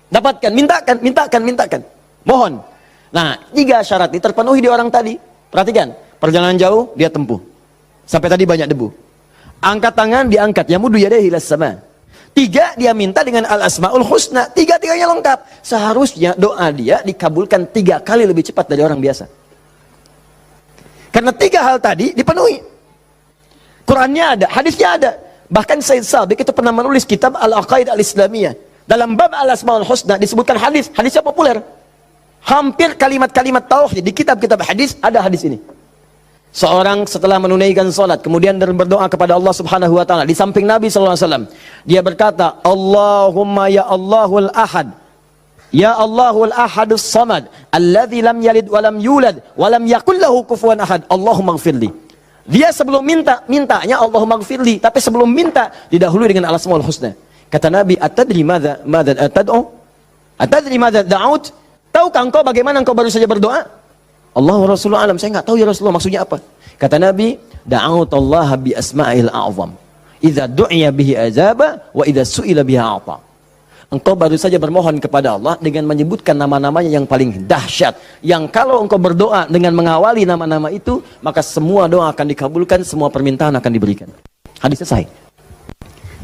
Dapatkan, mintakan. Mohon. Nah, 3 syarat ini terpenuhi di orang tadi. Perhatikan, perjalanan jauh dia tempuh. Sampai tadi banyak debu. Angkat tangan diangkat, yamudu yadayhi ilas sama. 3 dia minta dengan al-asmaul husna. 3-tiganya lengkap. Seharusnya doa dia dikabulkan 3 kali lebih cepat dari orang biasa. Karena 3 hal tadi dipenuhi. Qurannya ada, hadisnya ada. Bahkan Sayyid Sabiq itu pernah menulis kitab Al-Aqaid Al-Islamiyah. Dalam bab al-asmaul husna disebutkan hadisnya populer. Hampir kalimat-kalimat tauhid di kitab-kitab hadis ada hadis ini. Seorang setelah menunaikan salat kemudian berdoa kepada Allah Subhanahu wa taala di samping Nabi sallallahu alaihi wasallam, dia berkata, Allahumma ya Allahul Ahad, ya Allahul Ahadus Samad, alladzi lam yalid wa lam yulad wa lam yakul lahu kufuwan ahad, Allahumma ighfirli. Dia sebelum mintanya Allahumma ighfirli, tapi sebelum minta didahului dengan al-asmaul husna. Kata Nabi, atadri madza tad'u? Atadri madza da'ut? Tahukah engkau bagaimana engkau baru saja berdoa? Allah wa Rasulullah alam, saya enggak tahu ya Rasulullah maksudnya apa. Kata Nabi, da'autallah bi asma'il a'zam. Idza du'iya bihi azaba wa idza su'ila biha a'ta. Engkau baru saja bermohon kepada Allah dengan menyebutkan nama-namanya yang paling dahsyat, yang kalau engkau berdoa dengan mengawali nama-nama itu, maka semua doa akan dikabulkan, semua permintaan akan diberikan. Hadis selesai.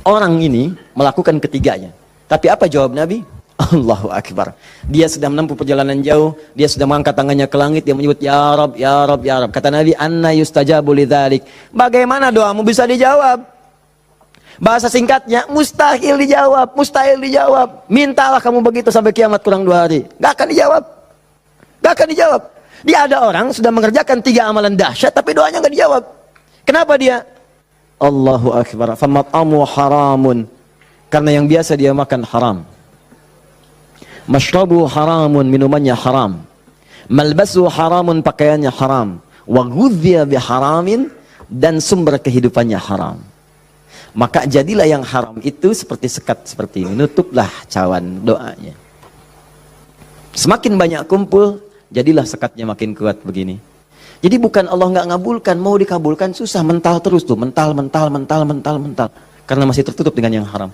Orang ini melakukan ketiganya. Tapi apa jawab Nabi? Allahu Akbar. Dia sudah menempuh perjalanan jauh, dia sudah mengangkat tangannya ke langit, dia menyebut ya Rab, ya Rab, ya Rab. Kata Nabi, anna yustajabu lidzalik. Bagaimana doamu bisa dijawab? Bahasa singkatnya, mustahil dijawab, mustahil dijawab. Mintalah kamu begitu sampai kiamat kurang 2 hari. Gak akan dijawab. Gak akan dijawab. Dia ada orang sudah mengerjakan 3 amalan dahsyat tapi doanya gak dijawab. Kenapa dia? Allahu Akbar. Famat'amu haramun. Karena yang biasa dia makan haram. Mashrabu haramun, minumannya haram. Malbasu haramun, pakaiannya haram. Wa ghudhiya biharamin, dan sumber kehidupannya haram. Maka jadilah yang haram itu seperti sekat seperti ini, nutuplah cawan doanya. Semakin banyak kumpul, jadilah sekatnya makin kuat begini. Jadi bukan Allah nggak ngabulkan, mau dikabulkan susah, mental terus tuh, mental. Karena masih tertutup dengan yang haram.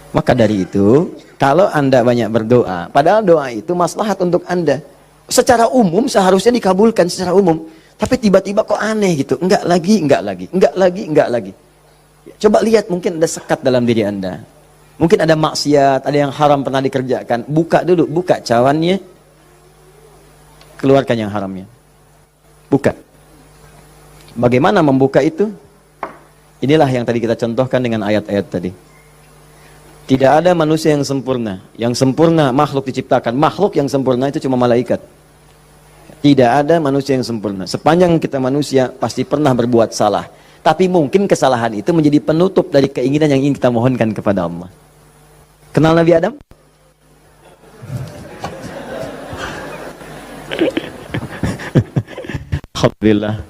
Maka dari itu, kalau Anda banyak berdoa, padahal doa itu maslahat untuk Anda. Secara umum seharusnya dikabulkan secara umum. Tapi tiba-tiba kok aneh gitu. Enggak lagi. Coba lihat, mungkin ada sekat dalam diri Anda. Mungkin ada maksiat, ada yang haram pernah dikerjakan. Buka dulu, buka cawannya. Keluarkan yang haramnya. Buka. Bagaimana membuka itu? Inilah yang tadi kita contohkan dengan ayat-ayat tadi. Tidak ada manusia yang sempurna. Yang sempurna makhluk diciptakan. Makhluk yang sempurna itu cuma malaikat. Tidak ada manusia yang sempurna. Sepanjang kita manusia pasti pernah berbuat salah. Tapi mungkin kesalahan itu menjadi penutup dari keinginan yang ingin kita mohonkan kepada Allah. Kenal Nabi Adam? Alhamdulillah.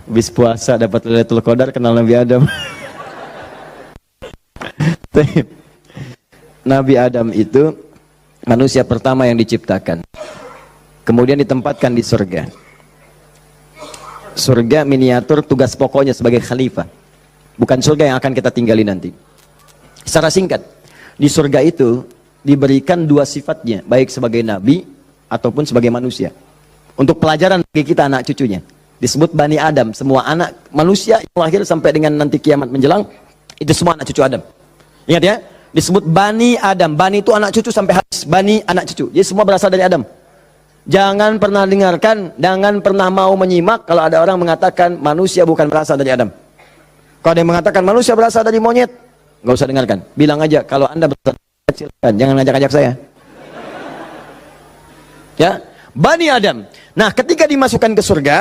Habis puasa dapat Lailatul Qadar, kenal Nabi Adam. Nabi Adam itu manusia pertama yang diciptakan. Kemudian ditempatkan di surga. Surga miniatur, tugas pokoknya sebagai khalifah. Bukan surga yang akan kita tinggali nanti. Secara singkat, di surga itu diberikan 2 sifatnya, baik sebagai nabi ataupun sebagai manusia. Untuk pelajaran bagi kita anak cucunya. Disebut Bani Adam, semua anak manusia yang lahir sampai dengan nanti kiamat menjelang, itu semua anak cucu Adam. Ingat ya, disebut Bani Adam. Bani itu anak cucu sampai habis. Bani anak cucu. Jadi semua berasal dari Adam. Jangan pernah dengarkan, jangan pernah mau menyimak kalau ada orang mengatakan manusia bukan berasal dari Adam. Kalau ada yang mengatakan manusia berasal dari monyet, nggak usah dengarkan. Bilang aja kalau Anda berasal dari kecil, jangan ngajak-ngajak saya. Ya, Bani Adam. Nah, ketika dimasukkan ke surga,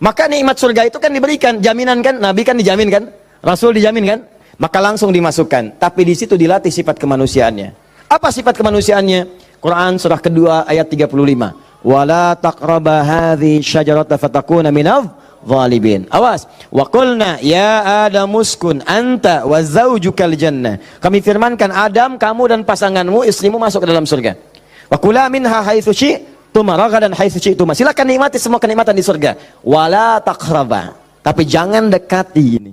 maka nikmat surga itu kan diberikan, jaminan kan, Nabi kan dijamin kan, Rasul dijamin kan, maka langsung dimasukkan. Tapi di situ dilatih sifat kemanusiaannya. Apa sifat kemanusiaannya? Quran surah kedua ayat 35. Wala taqraba hadhi syajarata fatakuna minadh zalimin. Awas. Wa qulna ya Adam uskun anta wa zaujukal jannah. Kami firmankan, Adam, kamu dan pasanganmu, istrimu masuk ke dalam surga. Wa kula minha haitsu syi'tuma ragadan haitsu syi'tuma. Silakan nikmati semua kenikmatan di surga. Wala taqraba. Tapi jangan dekati ini.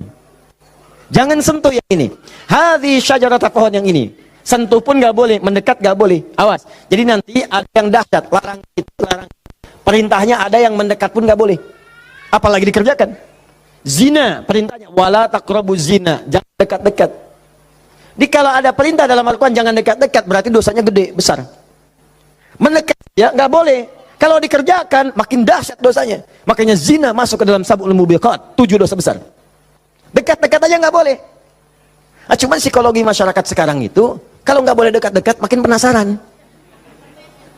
Jangan sentuh yang ini. Hadhi syajarata, pohon yang ini. Sentuh pun gak boleh, mendekat gak boleh. Awas. Jadi nanti ada yang dahsyat, larang itu, larang. Perintahnya ada yang mendekat pun gak boleh. Apalagi dikerjakan. Zina, perintahnya wala taqrabu zina, jangan dekat-dekat. Jadi kalau ada perintah dalam Al-Quran jangan dekat-dekat, berarti dosanya gede, besar. Mendekat ya gak boleh. Kalau dikerjakan makin dahsyat dosanya. Makanya zina masuk ke dalam sab'ul mubiqat, 7 dosa besar. Dekat-dekat aja gak boleh. Nah, cuman psikologi masyarakat sekarang itu, kalau nggak boleh dekat-dekat, makin penasaran.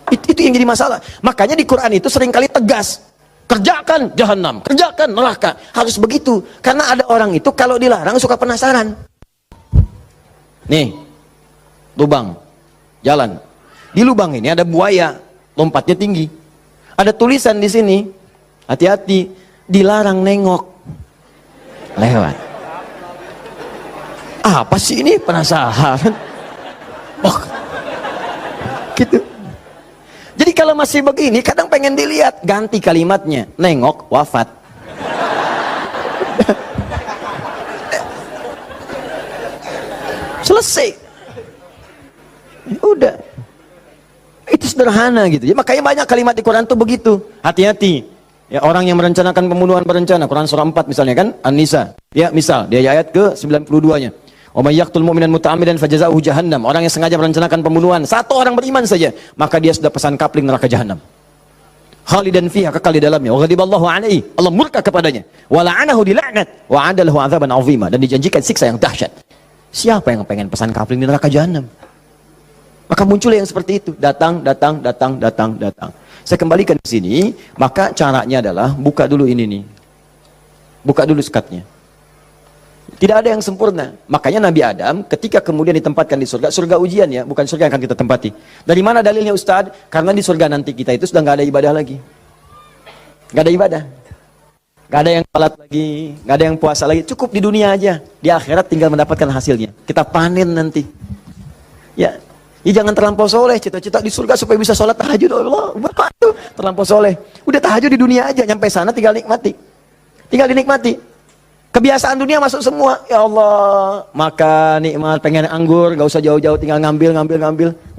Itu yang jadi masalah. Makanya di Quran itu seringkali tegas. Kerjakan jahanam, kerjakan neraka. Harus begitu. Karena ada orang itu kalau dilarang suka penasaran. Nih, lubang, jalan. Di lubang ini ada buaya, lompatnya tinggi. Ada tulisan di sini, hati-hati, dilarang nengok. Lewat. Apa sih ini? Penasaran. Oh, gitu. Jadi kalau masih begini, kadang pengen dilihat, ganti kalimatnya, nengok wafat. Selesai. Udah. Itu sederhana gitu. Ya, makanya banyak kalimat di Quran tuh begitu. Hati-hati. Ya, orang yang merencanakan pembunuhan berencana, Quran surah 4 misalnya kan, An-Nisa. Ya, misal, dia ayat ke 92-nya. Wa may yaqtul mu'minan muta'ammidan fajaza'uhu jahannam. Orang yang sengaja merencanakan pembunuhan, satu orang beriman saja, maka dia sudah pesan kapling neraka jahanam. Khalidan fiha, kekal di dalamnya. Wa ghadiballahu alaihi, Allah murka kepadanya. Wa la'anahu dilaknat wa 'adalahu 'adzaban 'azima, dan dijanjikan siksa yang dahsyat. Siapa yang pengen pesan kapling di neraka jahanam? Maka muncul yang seperti itu, datang. Saya kembalikan ke sini, maka caranya adalah buka dulu ini nih. Buka dulu sekatnya. Tidak ada yang sempurna. Makanya Nabi Adam ketika kemudian ditempatkan di surga, surga ujian ya, bukan surga yang akan kita tempati. Dari mana dalilnya Ustaz? Karena di surga nanti kita itu sudah nggak ada ibadah lagi. Nggak ada ibadah. Nggak ada yang salat lagi, nggak ada yang puasa lagi. Cukup di dunia aja. Di akhirat tinggal mendapatkan hasilnya. Kita panen nanti. Ya. Ya jangan terlampau soleh, cita-cita di surga supaya bisa sholat tahajud. Allah, berapa tuh terlampau soleh. Udah tahajud di dunia aja, nyampe sana tinggal nikmati. Tinggal dinikmati. Kebiasaan dunia masuk semua. Ya Allah, makan, nikmat, pengen anggur, gak usah jauh-jauh, tinggal ngambil.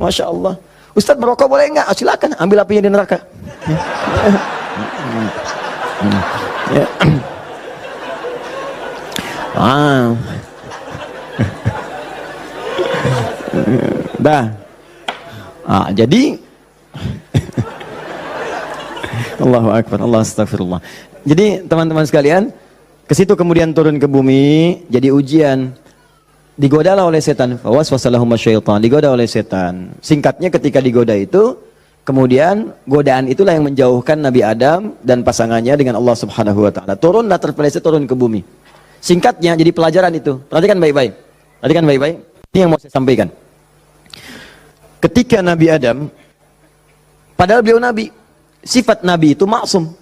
Masya Allah. Ustadz merokok boleh nggak? Oh, silakan, ambil apinya di neraka. Ya. Dah. Jadi Allahu Akbar, Allah astagfirullah. Jadi teman-teman sekalian, ke situ kemudian turun ke bumi, jadi ujian. Digodalah oleh setan, fawaswasalahum syaitan, digoda oleh setan. Singkatnya ketika digoda itu, kemudian godaan itulah yang menjauhkan Nabi Adam dan pasangannya dengan Allah Subhanahu wa taala. Turunlah terpeleset turun ke bumi. Singkatnya jadi pelajaran itu. Perhatikan baik-baik. Ini yang mau saya sampaikan. Ketika Nabi Adam, padahal beliau Nabi, sifat Nabi itu maksum.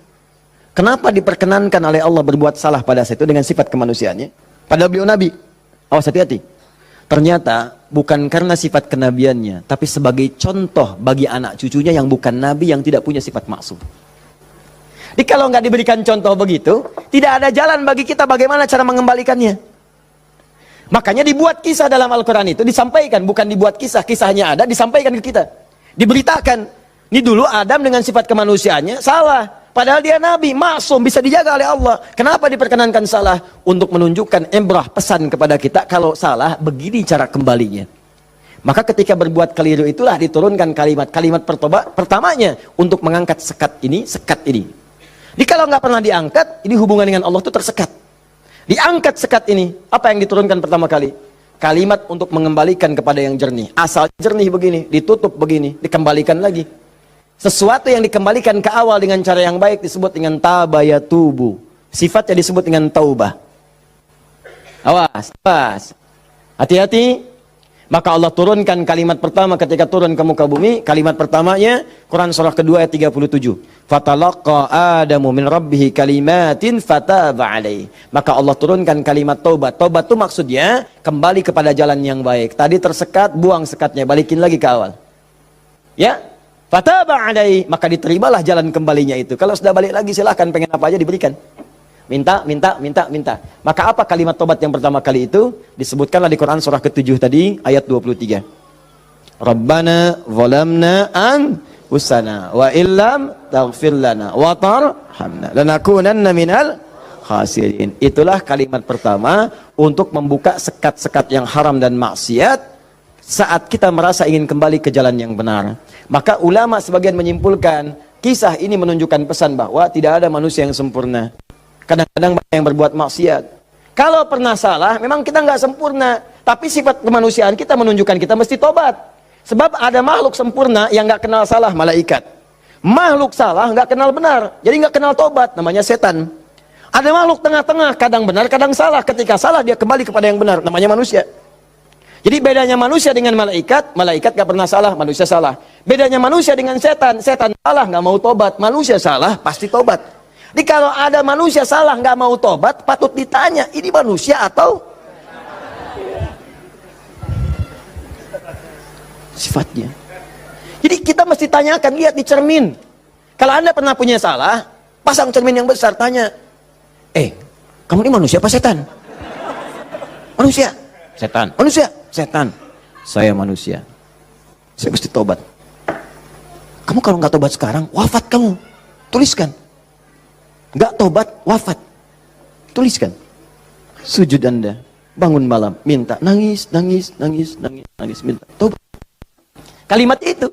Kenapa diperkenankan oleh Allah berbuat salah pada saat itu dengan sifat kemanusiaannya? Padahal beliau Nabi. Awas hati-hati. Ternyata bukan karena sifat kenabiannya, tapi sebagai contoh bagi anak cucunya yang bukan Nabi, yang tidak punya sifat maksum. Jadi kalau nggak diberikan contoh begitu, tidak ada jalan bagi kita bagaimana cara mengembalikannya. Makanya dibuat kisah dalam Al-Quran itu, disampaikan, bukan dibuat kisah, kisahnya ada, disampaikan ke kita. Diberitakan, ini dulu Adam dengan sifat kemanusiaannya salah. Padahal dia Nabi, maksum, bisa dijaga oleh Allah. Kenapa diperkenankan salah? Untuk menunjukkan ibrah, pesan kepada kita, kalau salah, begini cara kembalinya. Maka ketika berbuat keliru itulah diturunkan kalimat pertamanya, untuk mengangkat sekat ini. Jadi kalau nggak pernah diangkat, ini hubungan dengan Allah itu tersekat. Diangkat sekat ini, apa yang diturunkan pertama kali? Kalimat untuk mengembalikan kepada yang jernih. Asal jernih begini, ditutup begini, dikembalikan lagi. Sesuatu yang dikembalikan ke awal dengan cara yang baik disebut dengan tabayatubu. Sifatnya disebut dengan taubah. Awas. Hati-hati. Maka Allah turunkan kalimat pertama ketika turun ke muka bumi. Kalimat pertamanya, Quran surah kedua ayat 37. Fatalaqa Adamu min rabbihi kalimatin fataba alaih. Maka Allah turunkan kalimat taubat. Taubat itu maksudnya kembali kepada jalan yang baik. Tadi tersekat, buang sekatnya, balikin lagi ke awal. Ya, fataba alaih. Maka diterimalah jalan kembalinya itu. Kalau sudah balik lagi silahkan, pengen apa aja diberikan. Minta. Maka apa kalimat tobat yang pertama kali itu? Disebutkanlah di Quran surah ke-7 tadi, ayat 23. Rabbana zalamna anfusana wa illam taghfir lana wa tarhamna lanakunanna minal khasirin. Itulah kalimat pertama untuk membuka sekat-sekat yang haram dan maksiat saat kita merasa ingin kembali ke jalan yang benar. Maka ulama sebagian menyimpulkan, kisah ini menunjukkan pesan bahwa tidak ada manusia yang sempurna. Kadang-kadang banyak yang berbuat maksiat. Kalau pernah salah, memang kita nggak sempurna. Tapi sifat kemanusiaan kita menunjukkan kita mesti tobat. Sebab ada makhluk sempurna yang nggak kenal salah, malaikat. Makhluk salah nggak kenal benar, jadi nggak kenal tobat, namanya setan. Ada makhluk tengah-tengah, kadang benar, kadang salah. Ketika salah dia kembali kepada yang benar, namanya manusia. Jadi bedanya manusia dengan malaikat, malaikat nggak pernah salah, manusia salah. Bedanya manusia dengan setan, setan salah nggak mau tobat, manusia salah pasti tobat. Jadi kalau ada manusia salah nggak mau tobat, patut ditanya, ini manusia atau sifatnya. Jadi kita mesti tanyakan, lihat di cermin. Kalau Anda pernah punya salah, pasang cermin yang besar, tanya, kamu ini manusia apa setan? Manusia. Setan. Manusia. Setan. Saya manusia. Saya mesti tobat. Kamu kalau nggak tobat sekarang, wafat kamu. Tuliskan. Nggak tobat, wafat. Tuliskan. Sujud Anda. Bangun malam, minta. Nangis, nangis, nangis, nangis, nangis, minta. Tobat. Kalimat itu.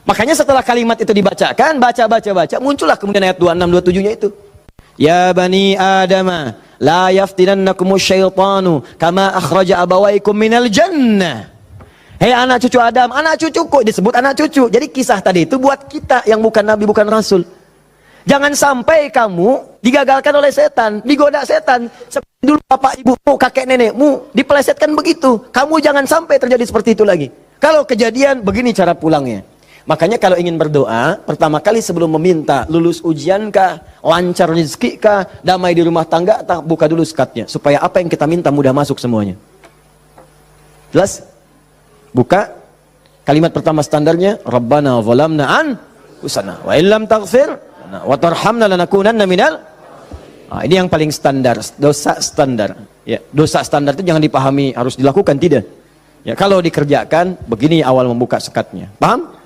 Makanya setelah kalimat itu dibacakan, baca, muncullah kemudian ayat 26, 27-nya itu. Ya bani Adama, la yaftinannakumus syaitanu kama akhraja abawaikum minal jannah. Hei anak cucu Adam, anak cucuku, disebut anak cucu. Jadi kisah tadi itu buat kita yang bukan nabi, bukan rasul. Jangan sampai kamu digagalkan oleh setan, digoda setan. Seperti dulu bapak ibumu, kakek nenekmu dipelesetkan begitu. Kamu jangan sampai terjadi seperti itu lagi. Kalau kejadian, begini cara pulangnya. Makanya kalau ingin berdoa, pertama kali sebelum meminta lulus ujian kah, lancar rezeki kah, damai di rumah tangga, buka dulu sekatnya. Supaya apa yang kita minta mudah masuk semuanya. Jelas? Buka. Kalimat pertama standarnya, Rabbana zalamna anfusana wa illam taghfir wa tarhamna lanakunanna minal. Ini yang paling standar, dosa standar. Ya, dosa standar itu jangan dipahami harus dilakukan, tidak. Ya, kalau dikerjakan, begini awal membuka sekatnya. Paham?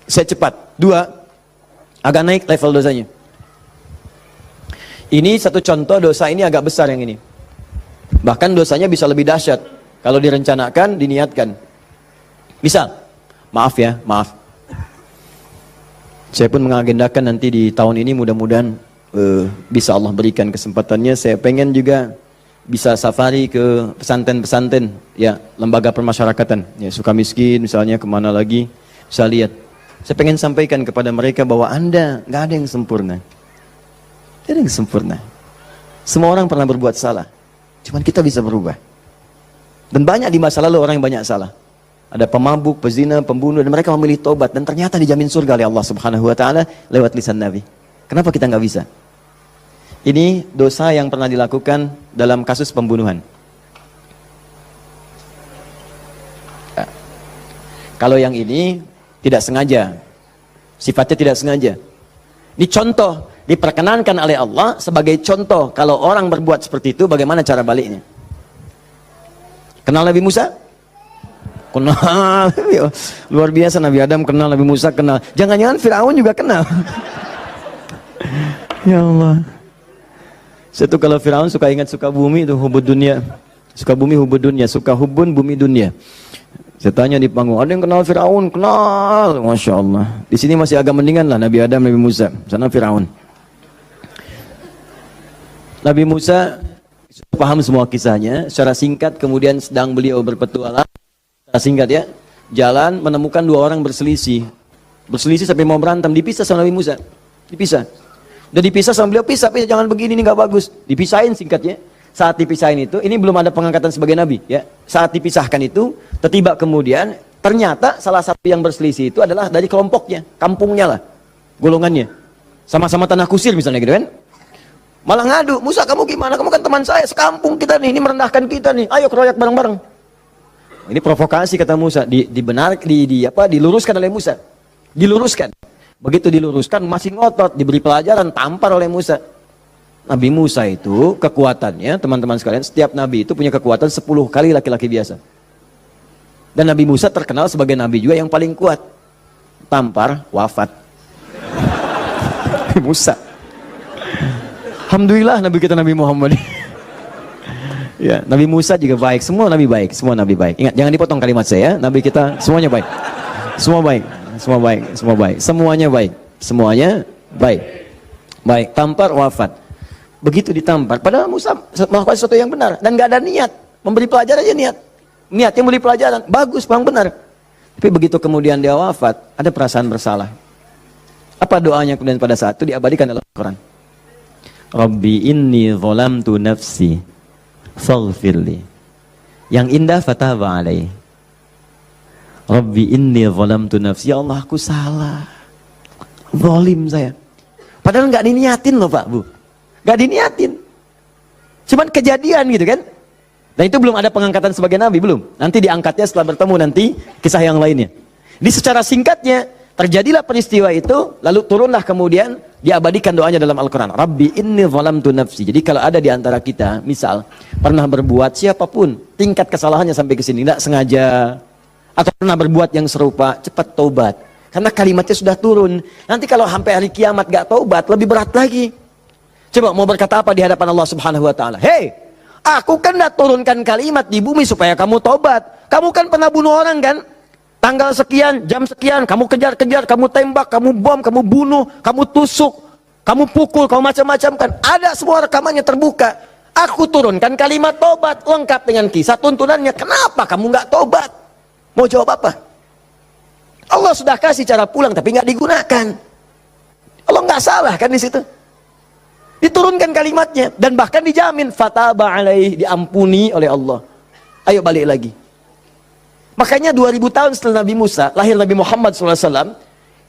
Saya cepat. 2, agak naik level dosanya. Ini satu contoh, dosa ini agak besar yang ini. Bahkan dosanya bisa lebih dahsyat kalau direncanakan, diniatkan. Misal, maaf ya, maaf. Saya pun mengagendakan nanti di tahun ini mudah-mudahan bisa Allah berikan kesempatannya. Saya pengen juga bisa safari ke pesantren-pesantren, ya, lembaga permasyarakatan, ya, Sukamiskin misalnya, kemana lagi, bisa lihat. Saya pengen sampaikan kepada mereka bahwa Anda nggak ada yang sempurna. Tidak ada yang sempurna. Semua orang pernah berbuat salah. Cuman kita bisa berubah. Dan banyak di masa lalu orang yang banyak salah. Ada pemabuk, pezina, pembunuh, dan mereka memilih tobat. Dan ternyata dijamin surga oleh Allah Subhanahu Wa Taala lewat lisan Nabi. Kenapa kita nggak bisa? Ini dosa yang pernah dilakukan dalam kasus pembunuhan. Kalau yang ini tidak sengaja, sifatnya tidak sengaja. Ini contoh, diperkenankan oleh Allah sebagai contoh. Kalau orang berbuat seperti itu, bagaimana cara baliknya? Kenal Nabi Musa? Kenal. Luar biasa, Nabi Adam kenal, Nabi Musa kenal. Jangan-jangan Fir'aun juga kenal. Ya Allah. Saya tuh kalau Fir'aun suka ingat suka bumi itu hubud dunia. Suka bumi hubud dunia, suka hubun bumi dunia. Saya tanya di panggung, ada yang kenal Fir'aun? Kenal, Masya Allah. Di sini masih agak mendingan lah, Nabi Adam, Nabi Musa. Sana Fir'aun. Nabi Musa paham semua kisahnya. Secara singkat, kemudian sedang beliau berpetualang. Secara singkat ya, jalan menemukan 2 orang berselisih. Berselisih sampai mau berantem, dipisah sama Nabi Musa. Dipisah. Udah dipisah sama beliau, pisah, jangan begini, ini nggak bagus. Dipisahin singkatnya. Saat dipisahin itu, ini belum ada pengangkatan sebagai nabi, ya. Saat dipisahkan itu, tiba kemudian ternyata salah satu yang berselisih itu adalah dari kelompoknya, kampungnya lah, golongannya, sama-sama tanah kusir misalnya gitu kan. Malah ngadu, Musa kamu gimana? Kamu kan teman saya, sekampung kita nih, ini merendahkan kita nih. Ayo keroyak bareng-bareng. Ini provokasi kata Musa, diluruskan oleh Musa, diluruskan. Begitu diluruskan, masih ngotot, diberi pelajaran, tampar oleh Musa. Nabi Musa itu kekuatannya, teman-teman sekalian, setiap nabi itu punya kekuatan 10 kali laki-laki biasa. Dan Nabi Musa terkenal sebagai nabi juga yang paling kuat. Tampar, wafat. Nabi Musa. Alhamdulillah Nabi kita Nabi Muhammad. Ya, Nabi Musa juga baik, semua nabi baik, semua nabi baik. Ingat, jangan dipotong kalimat saya, nabi kita semuanya baik. Semua baik, semua baik, semua baik. Semuanya baik, semuanya baik. Baik, tampar, wafat. Begitu ditampar, padahal Musa melakukan sesuatu yang benar dan nggak ada niat memberi pelajaran aja, niatnya memberi pelajaran bagus, bang, benar. Tapi begitu kemudian dia wafat, ada perasaan bersalah. Apa doanya kemudian pada saat itu diabadikan dalam Al-Quran? Rabbi inni zalamtu nafsi faghfirli. Yang indah fataba alaih. Rabbi inni zalamtu nafsi. Ya Allah, aku salah. Zalim saya. Padahal nggak diniatin loh Pak Bu. Nggak diniatin. Cuman kejadian gitu kan. Dan itu belum ada pengangkatan sebagai nabi, belum. Nanti diangkatnya setelah bertemu nanti kisah yang lainnya. Di secara singkatnya, terjadilah peristiwa itu, lalu turunlah kemudian diabadikan doanya dalam Al-Quran. Rabbi inni zalamtu nafsi. Jadi kalau ada di antara kita, misal pernah berbuat siapapun, tingkat kesalahannya sampai ke sini, tidak sengaja, atau pernah berbuat yang serupa, cepat taubat. Karena kalimatnya sudah turun. Nanti kalau sampai hari kiamat gak taubat, lebih berat lagi. Coba mau berkata apa di hadapan Allah Subhanahu Wa Taala? Hei, aku kan dah turunkan kalimat di bumi supaya kamu taubat. Kamu kan pernah bunuh orang kan? Tanggal sekian, jam sekian, kamu kejar-kejar, kamu tembak, kamu bom, kamu bunuh, kamu tusuk, kamu pukul, kamu macam-macam kan? Ada semua rekamannya terbuka. Aku turunkan kalimat taubat lengkap dengan kisah tuntunannya. Kenapa kamu nggak taubat? Mau jawab apa? Allah sudah kasih cara pulang tapi nggak digunakan. Allah nggak salah kan di situ. Diturunkan kalimatnya dan bahkan dijamin fataba alaih, diampuni oleh Allah. Ayo balik lagi. Makanya 2000 tahun setelah Nabi Musa, lahir Nabi Muhammad SAW,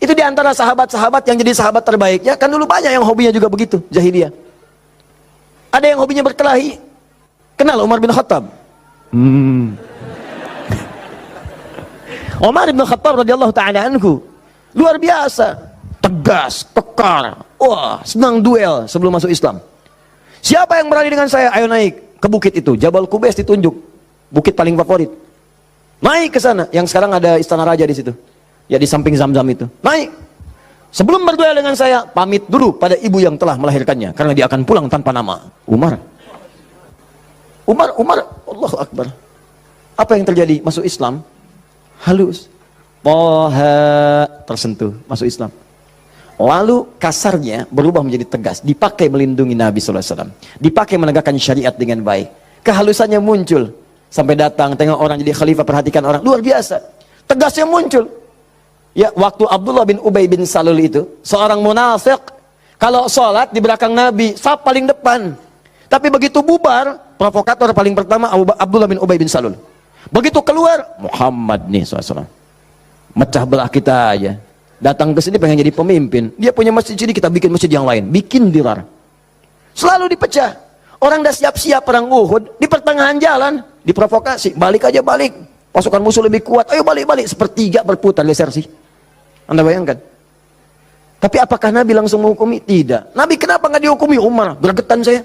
itu diantara sahabat-sahabat yang jadi sahabat terbaiknya, kan dulu banyak yang hobinya juga begitu, jahiliyah. Ada yang hobinya berkelahi. Kenal Umar bin Khattab? Umar bin Khattab radhiyallahu ta'ala anhu, luar biasa, tegas, kekar, wah, senang duel sebelum masuk Islam. Siapa yang berani dengan saya? Ayo naik ke bukit itu, Jabal Qubais ditunjuk, bukit paling favorit. Naik ke sana, yang sekarang ada istana raja di situ. Ya di samping Zam-Zam itu. Naik. Sebelum berduel dengan saya, pamit dulu pada ibu yang telah melahirkannya karena dia akan pulang tanpa nama. Umar, Allahu Akbar. Apa yang terjadi? Masuk Islam halus. Toha, tersentuh, masuk Islam. Lalu kasarnya berubah menjadi tegas, dipakai melindungi Nabi SAW, dipakai menegakkan syariat dengan baik. Kehalusannya muncul. Sampai datang, tengok orang jadi khalifah, perhatikan orang, luar biasa. Tegasnya muncul. Ya, waktu Abdullah bin Ubay bin Salul itu, seorang munafik, kalau sholat di belakang Nabi, saf paling depan. Tapi begitu bubar, provokator paling pertama Abdullah bin Ubay bin Salul. Begitu keluar, Muhammad nih SAW. Mecah belah kita aja. Datang ke sini pengen jadi pemimpin. Dia punya masjid sini, kita bikin masjid yang lain. Bikin dirar. Selalu dipecah. Orang dah siap-siap perang Uhud, di pertengahan jalan diprovokasi, balik aja balik, pasukan musuh lebih kuat, ayo balik-balik, sepertiga berputar desersi. Anda bayangkan? Tapi apakah Nabi langsung menghukumi? Tidak. Nabi kenapa nggak dihukumi? Umar, gregetan saya.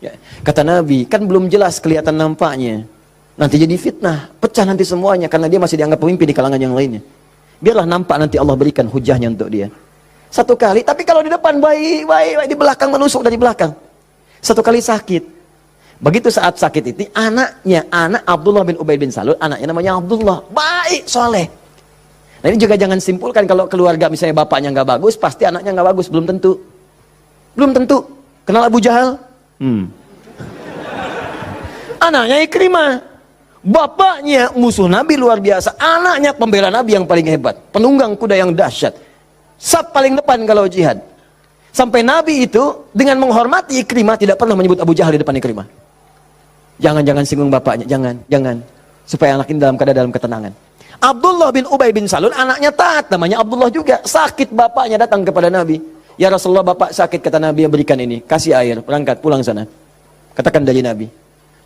Ya, kata Nabi, kan belum jelas kelihatan nampaknya. Nanti jadi fitnah, pecah nanti semuanya karena dia masih dianggap pemimpin di kalangan yang lainnya. Biarlah nampak nanti Allah berikan hujahnya untuk dia. Satu kali, tapi kalau di depan baik, di belakang menusuk dari belakang. Satu kali sakit. Begitu saat sakit itu, anak Abdullah bin Ubay bin Salul, anaknya namanya Abdullah, baik, soleh. Nah ini juga jangan simpulkan kalau keluarga misalnya bapaknya nggak bagus, pasti anaknya nggak bagus, belum tentu. Belum tentu. Kenal Abu Jahal? Anaknya Ikrimah. Bapaknya musuh Nabi luar biasa, anaknya pembela Nabi yang paling hebat, penunggang kuda yang dahsyat, saf paling depan kalau jihad. Sampai Nabi itu dengan menghormati Ikrimah tidak pernah menyebut Abu Jahal di depan Ikrimah. Jangan singgung bapaknya, jangan. Supaya anak ini dalam ketenangan. Abdullah bin Ubay bin Salul anaknya taat, namanya Abdullah juga. Sakit bapaknya datang kepada Nabi. Ya Rasulullah, bapak sakit, kata Nabi, yang berikan ini, kasih air, berangkat pulang sana. Katakan dari Nabi.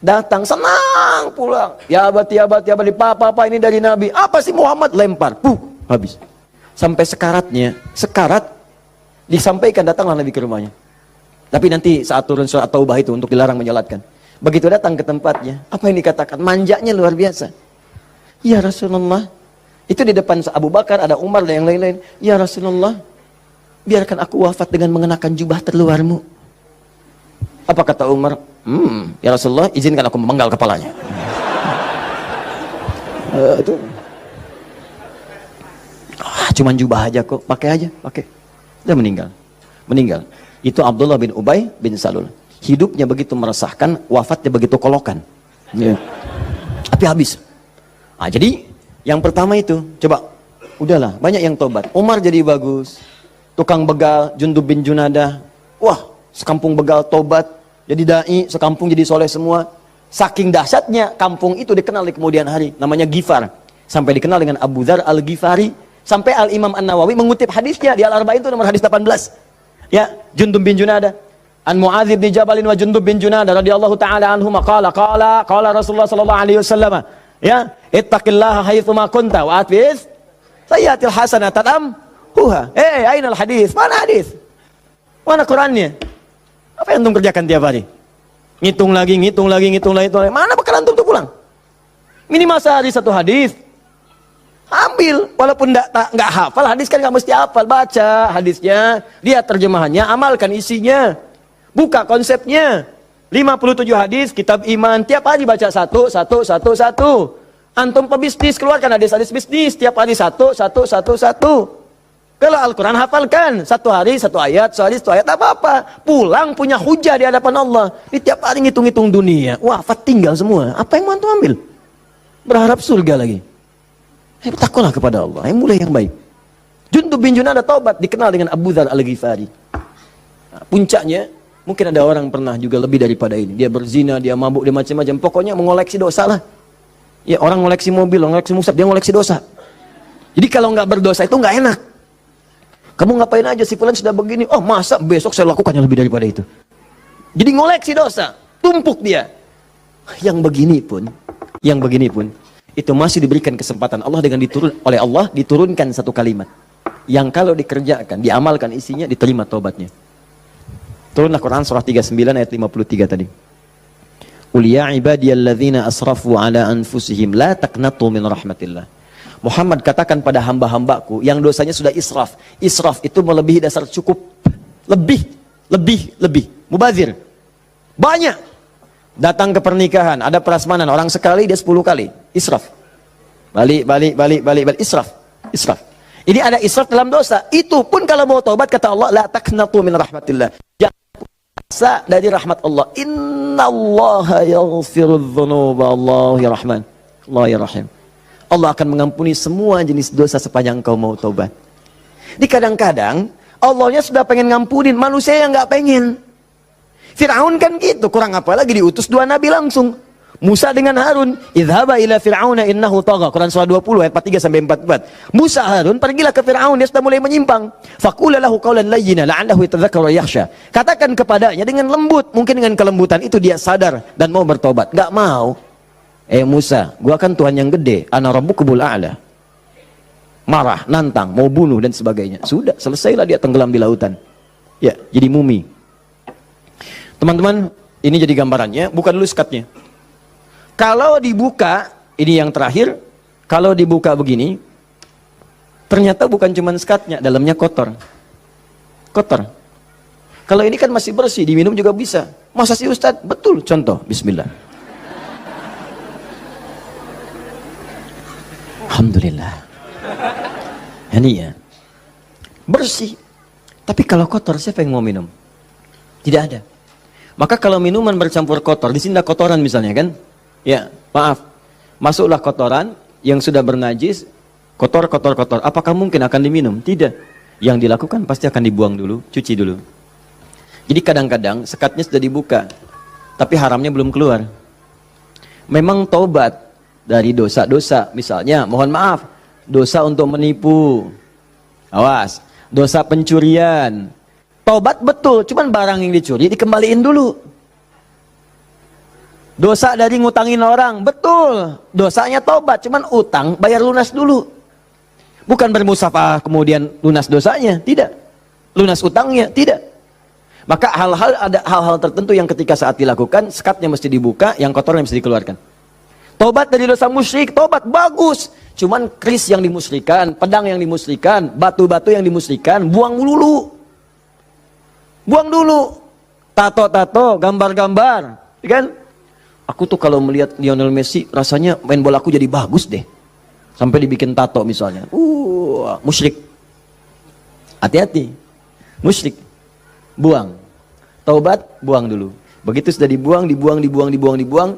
Datang senang pulang. Ya abadi, papa ini dari Nabi. Apa sih Muhammad? Lempar, habis. Sampai sekarat disampaikan, datanglah Nabi ke rumahnya. Tapi nanti saat turun surat Taubah itu untuk dilarang menyolatkan. Begitu datang ke tempatnya, apa yang dikatakan? Manjanya luar biasa. Ya Rasulullah, itu di depan Abu Bakar, ada Umar dan yang lain-lain. Ya Rasulullah, biarkan aku wafat dengan mengenakan jubah terluarmu. Apa kata Umar? Ya Rasulullah, izinkan aku memenggal kepalanya. Itu. Cuman jubah aja kok, pakai. Dia meninggal. Itu Abdullah bin Ubay bin Salul. Hidupnya begitu meresahkan, wafatnya begitu kolokan. Ya. Tapi habis. Jadi yang pertama itu, coba, udahlah, banyak yang tobat. Umar jadi bagus, tukang begal Jundub bin Junadah. Wah, sekampung begal tobat, jadi dai, sekampung jadi soleh semua. Saking dahsyatnya kampung itu dikenal di kemudian hari, namanya Ghifar. Sampai dikenal dengan Abu Dzar Al-Ghifari. Sampai Al-Imam An-Nawawi mengutip hadisnya di Al-Arba'in itu nomor hadis 18. Ya, Jundub bin Junadah. An Mu'adz bin Jabal wa Jundub bin Junadah radhiyallahu taala anhuma qala Rasulullah sallallahu alaihi wasallam, ya, ittaqillaha haitsu ma kunta wa atbiz sayyatil hasanatan amhuha. Ainal hadis? Mana hadis? Mana Qur'annya? Apa yang antum kerjakan tiap hari? Ngitung lagi. Mana bakal antum tuh pulang? Minimal sehari satu hadis. Ambil, walaupun nggak hafal hadis kan nggak mesti hafal, baca hadisnya, lihat terjemahannya, amalkan isinya. Buka konsepnya. 57 hadis kitab iman, tiap hari baca satu. Antum pebisnis, keluarkan hadis-hadis bisnis, tiap hari satu. Kalau Al-Quran hafalkan, satu hari satu ayat, apa-apa. Pulang punya hujah di hadapan Allah. Ini tiap hari ngitung-ngitung dunia, wafat tinggal semua. Apa yang mau antum ambil? Berharap surga lagi. Takutlah kepada Allah, mulai yang baik. Jundub bin Junadah taubat, dikenal dengan Abu Dzar Al-Ghifari. Puncaknya, mungkin ada orang pernah juga lebih daripada ini. Dia berzina, dia mabuk, dia macam-macam. Pokoknya mengoleksi dosa lah. Ya, orang ngoleksi mobil, ngoleksi musab, dia ngoleksi dosa. Jadi kalau nggak berdosa itu nggak enak. Kamu ngapain aja, si fulan sudah begini. Oh, masa besok saya lakukan yang lebih daripada itu. Jadi ngoleksi dosa, tumpuk dia. Yang begini pun, itu masih diberikan kesempatan Allah dengan oleh Allah diturunkan satu kalimat. Yang kalau dikerjakan, diamalkan isinya, diterima taubatnya. Turunlah Quran surah 39 ayat 53 tadi. Qul ya ibadiyalladzina asrafu ala anfusihim la taqnatu min rahmatillah. Muhammad katakan pada hamba-hambaku yang dosanya sudah israf. Israf itu melebihi dasar cukup. Lebih. Mubazir. Banyak. Datang ke pernikahan, ada prasmanan, orang sekali dia 10 kali. Israf. Balik. Israf. Ini ada israf dalam dosa. Itu pun kalau mau taubat kata Allah, la taqnatu min rahmatillah. Jangan dari rahmat Allah. Innallaha yaghfirudz dzunuba, Allah ya Rahman, Allah ya Rahim. Allah akan mengampuni semua jenis dosa sepanjang kau mau taubat. Di kadang-kadang Allahnya sudah pengen ngampunin, manusia yang nggak pengen. Fir'aun kan gitu, kurang apa lagi diutus 2 nabi langsung. Musa dengan Harun, idhaba ila fir'auna innahu tagha. Quran surah 20 ayat 43 sampai 44. Musa Harun pergilah ke Fir'aun, dia sudah mulai menyimpang. Faqula lahu qawlan layyina la'allahu yatadzakkaru wa yakhsha. Katakan kepadanya dengan lembut, mungkin dengan kelembutan itu dia sadar dan mau bertobat. Enggak mau. Musa, gua kan Tuhan yang gede, ana rabbukul a'la. Marah, nantang, mau bunuh dan sebagainya. Sudah, selesailah dia tenggelam di lautan. Ya, jadi mumi. Teman-teman, ini jadi gambarannya, buka dulu skatnya. Kalau dibuka, ini yang terakhir, kalau dibuka begini, ternyata bukan cuma skatnya, dalamnya kotor. Kotor. Kalau ini kan masih bersih, diminum juga bisa. Masa sih Ustadz? Betul, contoh, bismillah. Alhamdulillah. Ini ya. Bersih. Tapi kalau kotor, siapa yang mau minum? Tidak ada. Maka kalau minuman bercampur kotor, di sini ada kotoran misalnya kan? Ya, maaf. Masuklah kotoran yang sudah bernajis, kotor. Apakah mungkin akan diminum? Tidak. Yang dilakukan pasti akan dibuang dulu, cuci dulu. Jadi kadang-kadang sekatnya sudah dibuka, tapi haramnya belum keluar. Memang taubat dari dosa-dosa, misalnya, mohon maaf, dosa untuk menipu. Awas, dosa pencurian. Taubat betul, cuman barang yang dicuri dikembaliin dulu. Dosa dari ngutangin orang, betul. Dosanya taubat, cuman utang bayar lunas dulu. Bukan bermusafah kemudian lunas dosanya, tidak. Lunas utangnya, tidak. Maka ada hal-hal tertentu yang ketika saat dilakukan, sekatnya mesti dibuka, yang kotornya mesti dikeluarkan. Taubat dari dosa musyrik, taubat bagus. Cuman keris yang dimusyrikan, pedang yang dimusyrikan, batu-batu yang dimusyrikan, buang dulu. Buang dulu. Tato-tato, gambar-gambar, kan? Aku tuh kalau melihat Lionel Messi rasanya main bola aku jadi bagus deh. Sampai dibikin tato misalnya. Musyrik. Hati-hati. Musyrik. Buang. Taubat, buang dulu. Begitu sudah dibuang,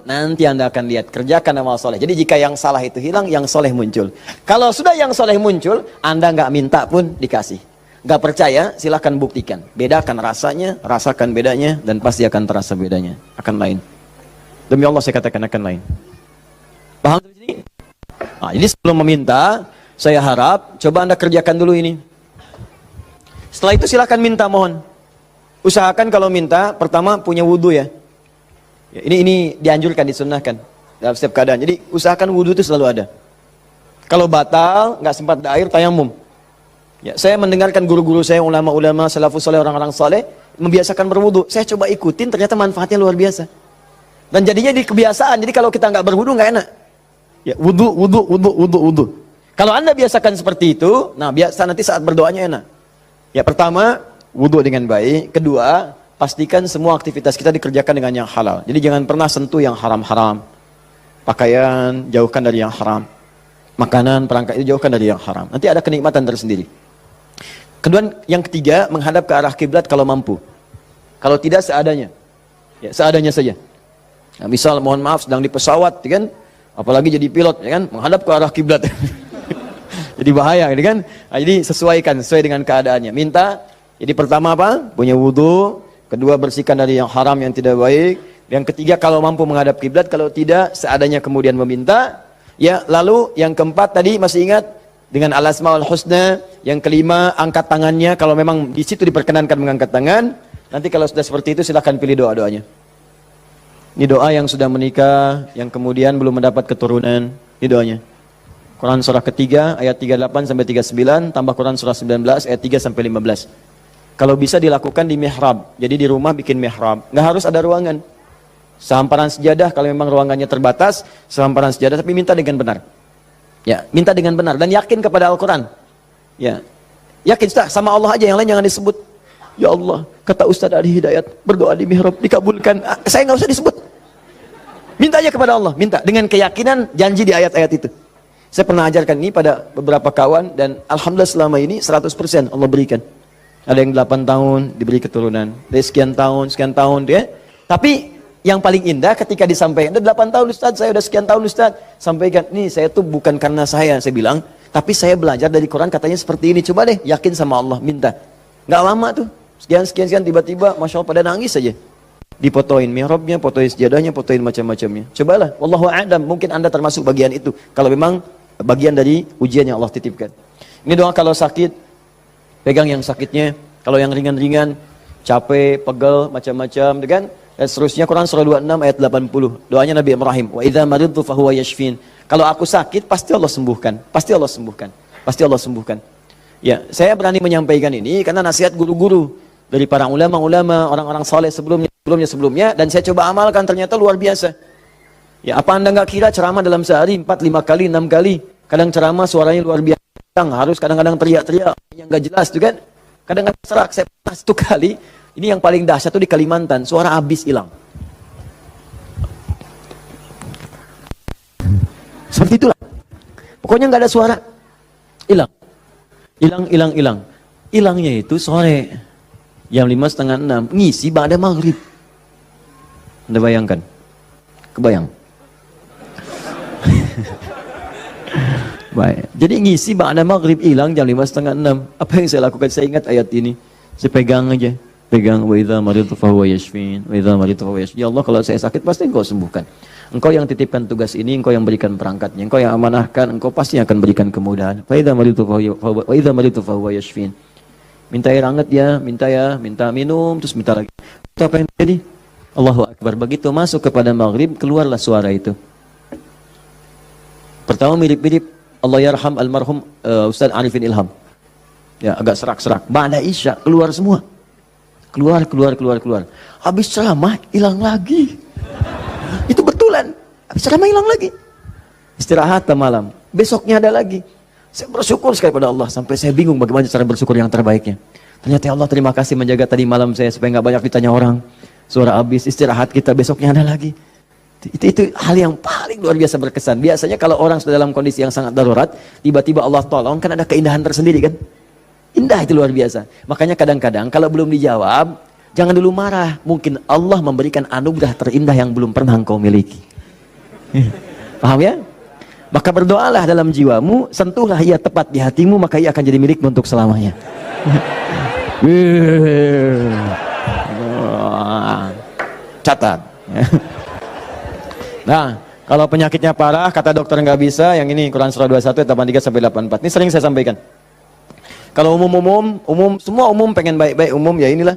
nanti Anda akan lihat kerjakan amal soleh. Jadi jika yang salah itu hilang, yang soleh muncul. Kalau sudah yang soleh muncul, Anda nggak minta pun dikasih. Gak percaya, silahkan buktikan. Bedakan rasanya, rasakan bedanya, dan pasti akan terasa bedanya. Akan lain. Demi Allah saya katakan akan lain. Paham di sini? Nah, jadi sebelum meminta, saya harap coba Anda kerjakan dulu ini. Setelah itu silahkan minta, mohon. Usahakan kalau minta, pertama punya wudhu ya. Ini dianjurkan, disunnahkan dalam setiap keadaan. Jadi usahakan wudhu itu selalu ada. Kalau batal, nggak sempat ada air, tayamum. Ya, saya mendengarkan guru-guru saya, ulama-ulama, salafus saleh, orang-orang saleh membiasakan berwudhu. Saya coba ikutin, ternyata manfaatnya luar biasa. Dan jadinya di kebiasaan. Jadi kalau kita nggak berwudhu nggak enak. Ya, wudhu. Kalau Anda biasakan seperti itu, nah biasa nanti saat berdoanya enak. Ya, pertama wudhu dengan baik. Kedua, pastikan semua aktivitas kita dikerjakan dengan yang halal. Jadi jangan pernah sentuh yang haram-haram. Pakaian jauhkan dari yang haram. Makanan, perangkat itu jauhkan dari yang haram. Nanti ada kenikmatan tersendiri. Kedua, yang ketiga, menghadap ke arah kiblat kalau mampu. Kalau tidak, seadanya. Ya, seadanya saja. Nah, misal mohon maaf sedang di pesawat, ya kan? Apalagi jadi pilot, ya kan? Menghadap ke arah kiblat. Jadi bahaya, ya kan? Nah, jadi sesuaikan sesuai dengan keadaannya. Minta. Jadi pertama apa? Punya wudhu. Kedua, bersihkan dari yang haram yang tidak baik. Yang ketiga, kalau mampu menghadap kiblat. Kalau tidak, seadanya kemudian meminta. Ya, lalu yang keempat tadi masih ingat dengan al-asmaul husna. Yang kelima, angkat tangannya. Kalau memang di situ diperkenankan mengangkat tangan. Nanti kalau sudah seperti itu silahkan pilih doa-doanya. Ini doa yang sudah menikah, yang kemudian belum mendapat keturunan. Ini doanya. Quran surah ketiga ayat 38 sampai 39 tambah Quran surah 19 ayat 3 sampai 15. Kalau bisa dilakukan di mihrab. Jadi di rumah bikin mihrab. Nggak harus ada ruangan. Sehamparan sejadah kalau memang ruangannya terbatas, sehamparan sejadah tapi minta dengan benar. Ya, minta dengan benar dan yakin kepada Al-Qur'an. Ya. Yakin Ustaz, sama Allah aja, yang lain jangan disebut. Ya Allah, kata Ustaz Ali Hidayat, berdoa di mihrab dikabulkan. Saya nggak usah disebut. Minta aja kepada Allah, minta dengan keyakinan janji di ayat-ayat itu. Saya pernah ajarkan ini pada beberapa kawan dan alhamdulillah selama ini 100% Allah berikan. Ada yang 8 tahun diberi keturunan, dari sekian tahun dia. Tapi yang paling indah ketika disampaikan, udah 8 tahun Ustaz, saya udah sekian tahun Ustaz. Sampaikan, nih saya tuh bukan karena saya bilang, tapi saya belajar dari Quran katanya seperti ini. Coba deh, yakin sama Allah, minta. Nggak lama tuh, sekian, tiba-tiba Masya Allah pada nangis saja. Dipotoin mihrabnya, potoin sejadahnya, potoin macam-macamnya. Cobalah, wallahu a'lam, mungkin Anda termasuk bagian itu. Kalau memang bagian dari ujian yang Allah titipkan. Ini doa kalau sakit, pegang yang sakitnya. Kalau yang ringan-ringan, capek, pegel, macam-macam, kan? Dan seterusnya Quran surah 26 ayat 80. Doanya Nabi Ibrahim, wa idza maridtu fahuwa yashfin. Kalau aku sakit, pasti Allah sembuhkan. Pasti Allah sembuhkan. Pasti Allah sembuhkan. Ya, saya berani menyampaikan ini karena nasihat guru-guru dari para ulama-ulama, orang-orang saleh sebelumnya, dan saya coba amalkan ternyata luar biasa. Ya, apa Anda nggak kira ceramah dalam sehari 4, 5 kali, 6 kali, kadang ceramah suaranya luar biasa, harus kadang-kadang teriak-teriak yang nggak jelas tuh kan, kadang-kadang serak. Saya pernah 1 kali, ini yang paling dahsyat tuh di Kalimantan, suara habis hilang. Seperti itulah, pokoknya nggak ada suara, hilang. Hilangnya itu sore jam 5:30, 6 ngisi ba'da maghrib. Anda bayangkan? Kebayang? Baik. Jadi ngisi ba'da maghrib hilang jam 5:30, 6. Apa yang saya lakukan? Saya ingat ayat ini. Saya pegang aja. Pegang, wa idza maridtu fahuwa yashfin. Wa idza maridtu fahuwa yashfin. Ya Allah, kalau saya sakit pasti Engkau sembuhkan. Engkau yang titipkan tugas ini, Engkau yang berikan perangkatnya, Engkau yang amanahkan, Engkau pasti akan berikan kemudahan. Wa idza maridtu fahuwa yashfin. Minta air hangat ya, minta minum, terus minta lagi. Itu apa yang terjadi? Allahu Akbar. Begitu masuk kepada maghrib, keluarlah suara itu. Pertama mirip-mirip Allah yarham almarhum Ustaz Arifin Ilham. Ya, agak serak-serak. Ba'da Isya keluar semua. Keluar. Habis ceramah hilang lagi. Itu betulan. Habis ceramah hilang lagi. Istirahat malam. Besoknya ada lagi. Saya bersyukur sekali pada Allah sampai saya bingung bagaimana cara bersyukur yang terbaiknya. Ternyata Allah terima kasih menjaga tadi malam saya supaya nggak banyak ditanya orang. Suara habis, istirahat kita, besoknya ada lagi. Itu hal yang paling luar biasa berkesan. Biasanya kalau orang sudah dalam kondisi yang sangat darurat, tiba-tiba Allah tolong, kan ada keindahan tersendiri kan? Indah itu luar biasa. Makanya kadang-kadang kalau belum dijawab, jangan dulu marah. Mungkin Allah memberikan anugerah terindah yang belum pernah engkau miliki. Paham ya? Maka berdoalah dalam jiwamu, sentuhlah ia tepat di hatimu, maka ia akan jadi milikmu untuk selamanya. Catat. Nah, kalau penyakitnya parah, kata dokter nggak bisa, yang ini Quran surah 21 ayat 83 sampai 84. Ini sering saya sampaikan. Kalau umum, semua umum pengen baik-baik umum, ya inilah.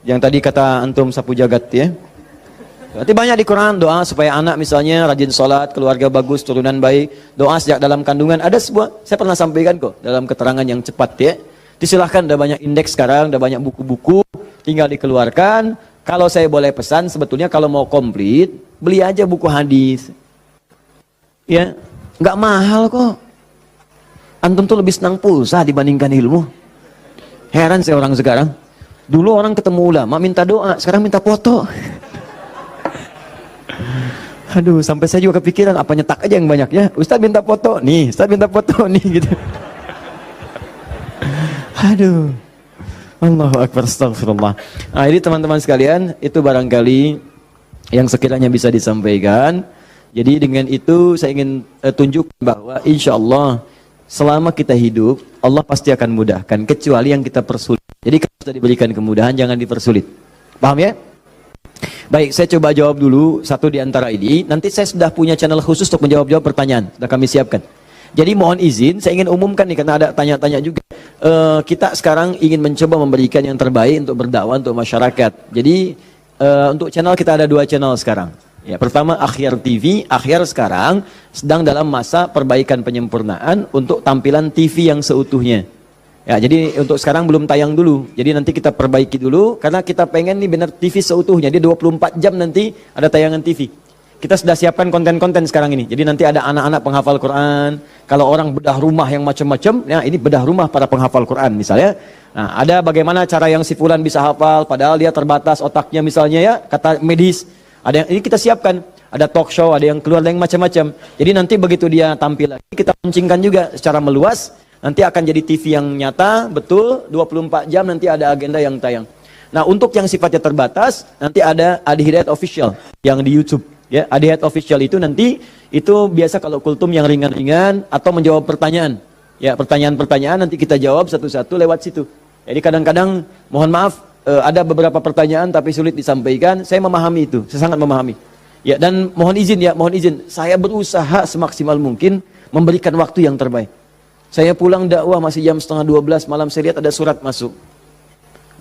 Yang tadi kata antum sapu jagat ya. Berarti banyak di Quran doa supaya anak misalnya rajin sholat, keluarga bagus, turunan baik, doa sejak dalam kandungan. Ada sebuah, saya pernah sampaikan kok dalam keterangan yang cepat ya. Disilahkan, ada banyak indeks sekarang, ada banyak buku-buku, tinggal dikeluarkan. Kalau saya boleh pesan, sebetulnya kalau mau komplit, beli aja buku hadis. Ya, nggak mahal kok. Antum tuh lebih senang pulsa dibandingkan ilmu. Heran saya orang sekarang. Dulu orang ketemu ulama minta doa, sekarang minta foto. Aduh, sampai saya juga kepikiran apa nyetak aja yang banyak ya. Ustaz minta foto, nih, Ustaz minta foto nih gitu. Aduh. Allahu Akbar, astagfirullah. Nah, jadi teman-teman sekalian, itu barangkali yang sekiranya bisa disampaikan. Jadi dengan itu saya ingin tunjukkan bahwa insya Allah selama kita hidup, Allah pasti akan mudahkan, kecuali yang kita persulit. Jadi kalau sudah diberikan kemudahan, jangan dipersulit. Paham ya? Baik, saya coba jawab dulu satu di antara ini. Nanti saya sudah punya channel khusus untuk menjawab-jawab pertanyaan. Sudah kami siapkan. Jadi mohon izin, saya ingin umumkan nih, karena ada tanya-tanya juga. Kita sekarang ingin mencoba memberikan yang terbaik untuk berdakwah untuk masyarakat. Jadi untuk channel kita ada 2 channel sekarang. Ya, pertama Akhyar TV. Akhyar sekarang sedang dalam masa perbaikan penyempurnaan untuk tampilan TV yang seutuhnya. Ya, jadi untuk sekarang belum tayang dulu. Jadi nanti kita perbaiki dulu karena kita pengen nih benar TV seutuhnya. Dia 24 jam nanti ada tayangan TV. Kita sudah siapkan konten-konten sekarang ini. Jadi nanti ada anak-anak penghafal Quran. Kalau orang bedah rumah yang macam-macam, ya ini bedah rumah para penghafal Quran misalnya. Nah, ada bagaimana cara yang si fulan bisa hafal padahal dia terbatas otaknya misalnya ya, kata medis. Ada yang ini kita siapkan. Ada talk show, ada yang keluar, ada yang macam-macam. Jadi nanti begitu dia tampil lagi, kita launchingkan juga secara meluas. Nanti akan jadi TV yang nyata, betul, 24 jam nanti ada agenda yang tayang. Nah, untuk yang sifatnya terbatas, nanti ada Adi Hidayat Official yang di YouTube. Ya, Adi Hidayat Official itu nanti, itu biasa kalau kultum yang ringan-ringan atau menjawab pertanyaan. Ya, pertanyaan-pertanyaan nanti kita jawab satu-satu lewat situ. Jadi kadang-kadang, mohon maaf, ada beberapa pertanyaan tapi sulit disampaikan. Saya memahami itu, saya sangat memahami. Ya, dan mohon izin ya, mohon izin. Saya berusaha semaksimal mungkin memberikan waktu yang terbaik. Saya pulang dakwah masih jam 11:30 malam, saya lihat ada surat masuk.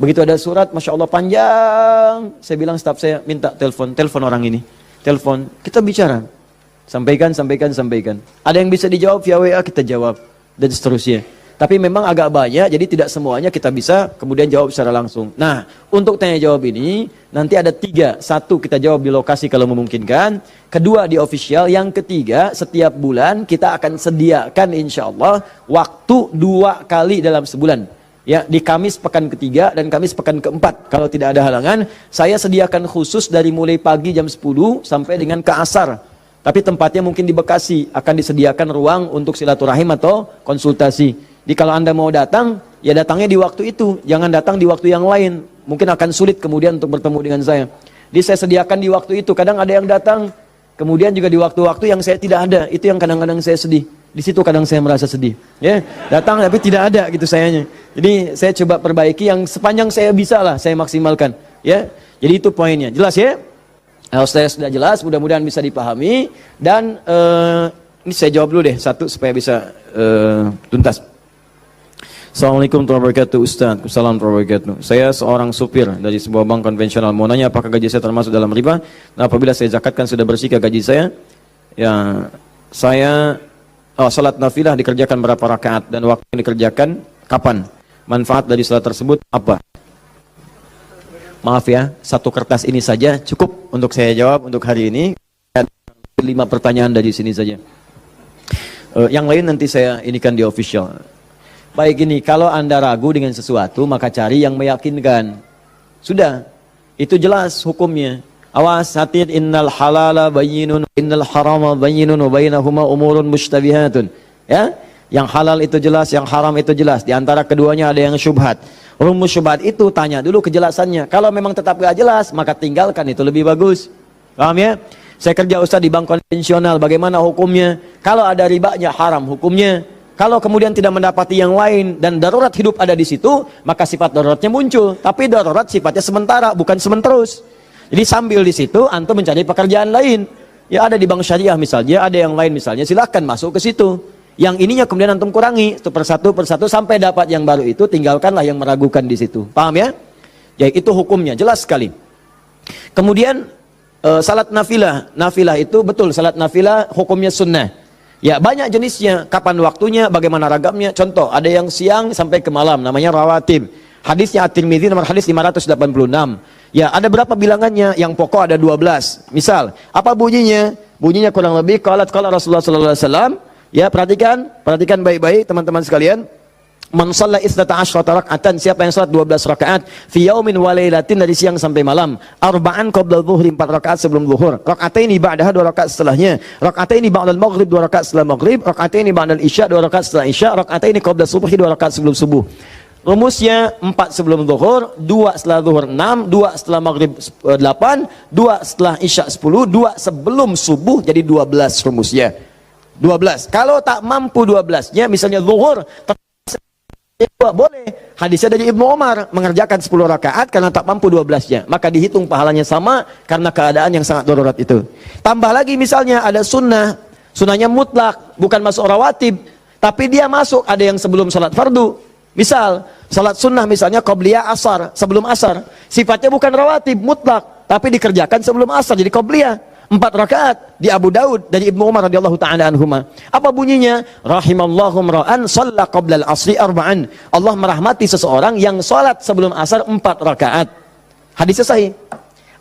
Begitu ada surat, Masya Allah panjang. Saya bilang staf saya, minta telepon orang ini. Telepon, kita bicara. Sampaikan. Ada yang bisa dijawab via WA, kita jawab. Dan seterusnya. Tapi memang agak banyak, jadi tidak semuanya kita bisa kemudian jawab secara langsung. Nah, untuk tanya jawab ini, nanti ada 3. 1, kita jawab di lokasi kalau memungkinkan. 2, di official. Yang 3, setiap bulan kita akan sediakan insya Allah waktu 2 kali dalam sebulan. Ya, di Kamis pekan ke-3 dan Kamis pekan ke-4. Kalau tidak ada halangan, saya sediakan khusus dari mulai pagi jam 10 sampai dengan ke asar. Tapi tempatnya mungkin di Bekasi, akan disediakan ruang untuk silaturahim atau konsultasi. Jadi kalau Anda mau datang, ya datangnya di waktu itu, jangan datang di waktu yang lain. Mungkin akan sulit kemudian untuk bertemu dengan saya. Jadi saya sediakan di waktu itu. Kadang ada yang datang, kemudian juga di waktu-waktu yang saya tidak ada. Itu yang kadang-kadang saya sedih. Di situ kadang saya merasa sedih. Ya, datang tapi tidak ada gitu sayanya. Jadi saya coba perbaiki yang sepanjang saya bisa lah, saya maksimalkan. Ya, jadi itu poinnya. Jelas ya? Kalau saya sudah jelas, mudah-mudahan bisa dipahami. Dan ini saya jawab dulu deh satu supaya bisa tuntas. Assalamualaikum warahmatullahi wabarakatuh, Ustaz. Assalamualaikum warahmatullahi wabarakatuh. Saya seorang supir dari sebuah bank konvensional. Mau nanya apakah gaji saya termasuk dalam riba? Nah, apabila saya zakatkan sudah bersihkah gaji saya? Ya, saya salat nafilah dikerjakan berapa rakaat dan waktu yang dikerjakan kapan? Manfaat dari salat tersebut apa? Maaf ya, 1 kertas ini saja cukup untuk saya jawab untuk hari ini. 5 pertanyaan dari sini saja. Yang lain nanti saya inikan di official. Baik ini, kalau Anda ragu dengan sesuatu, maka cari yang meyakinkan. Sudah, itu jelas hukumnya. Awas, hati, innal halala bayyinun, innal harama bayyinun, wa bainahuma umurun mushtabihatun. Ya, yang halal itu jelas, yang haram itu jelas. Di antara keduanya ada yang syubhat. Rumus syubhat itu tanya dulu kejelasannya. Kalau memang tetap gak jelas, maka tinggalkan, itu lebih bagus. Paham ya? Saya kerja Ustaz di bank konvensional, bagaimana hukumnya? Kalau ada ribanya haram hukumnya. Kalau kemudian tidak mendapati yang lain dan darurat hidup ada di situ, maka sifat daruratnya muncul. Tapi darurat sifatnya sementara, bukan sementerus. Jadi sambil di situ antum mencari pekerjaan lain. Ya ada di bank syariah misalnya, ada yang lain misalnya, silahkan masuk ke situ. Yang ininya kemudian antum kurangi itu persatu sampai dapat yang baru itu, tinggalkanlah yang meragukan di situ. Paham ya? Ya itu hukumnya jelas sekali. Kemudian salat nafilah. Nafilah itu betul, salat nafilah hukumnya sunnah. Ya banyak jenisnya, kapan waktunya, bagaimana ragamnya. Contoh, ada yang siang sampai ke malam, namanya rawatib. Hadisnya At-Tirmidzi nomor hadis 586. Ya ada berapa bilangannya? Yang pokok ada 12. Misal, apa bunyinya? Bunyinya kurang lebih qala Rasulullah sallallahu alaihi wasallam. Ya perhatikan baik-baik teman-teman sekalian. Man shalla 12 raka'atan, siapa yang salat 12 rakaat fi yaumin wa lailatin, dari siang sampai malam, arba'an qabla dhuhri, 4 rakaat sebelum zuhur, raka'ataini ba'daha, 2 rakaat setelahnya, raka'ataini ba'dal maghrib, 2 rakaat setelah maghrib, raka'ataini ba'dal isya, 2 rakaat setelah isya, raka'ataini qabla subhi, 2 rakaat sebelum subuh. Rumusnya 4 sebelum zuhur, 2 setelah zuhur 6, 2 setelah maghrib 8, 2 setelah isya 10, 2 sebelum subuh, jadi 12 rumusnya. 12. Kalau tak mampu 12-nya, misalnya zuhur boleh. Hadisnya dari Ibnu Umar, mengerjakan 10 rakaat karena tak mampu 12-nya, maka dihitung pahalanya sama karena keadaan yang sangat darurat itu. Tambah lagi misalnya ada sunnah, sunnahnya mutlak, bukan masuk rawatib, tapi dia masuk ada yang sebelum salat fardu. Misal, salat sunnah misalnya qabliyah asar, sebelum asar. Sifatnya bukan rawatib, mutlak, tapi dikerjakan sebelum asar, jadi qabliyah. 4 rakaat di Abu Daud dari Ibnu Umar radhiyallahu taala anhuma. Apa bunyinya? Rahimallahu ra'an shalla qabla al-asri arba'an. Allah merahmati seseorang yang salat sebelum asar 4 rakaat. Hadisnya sahih.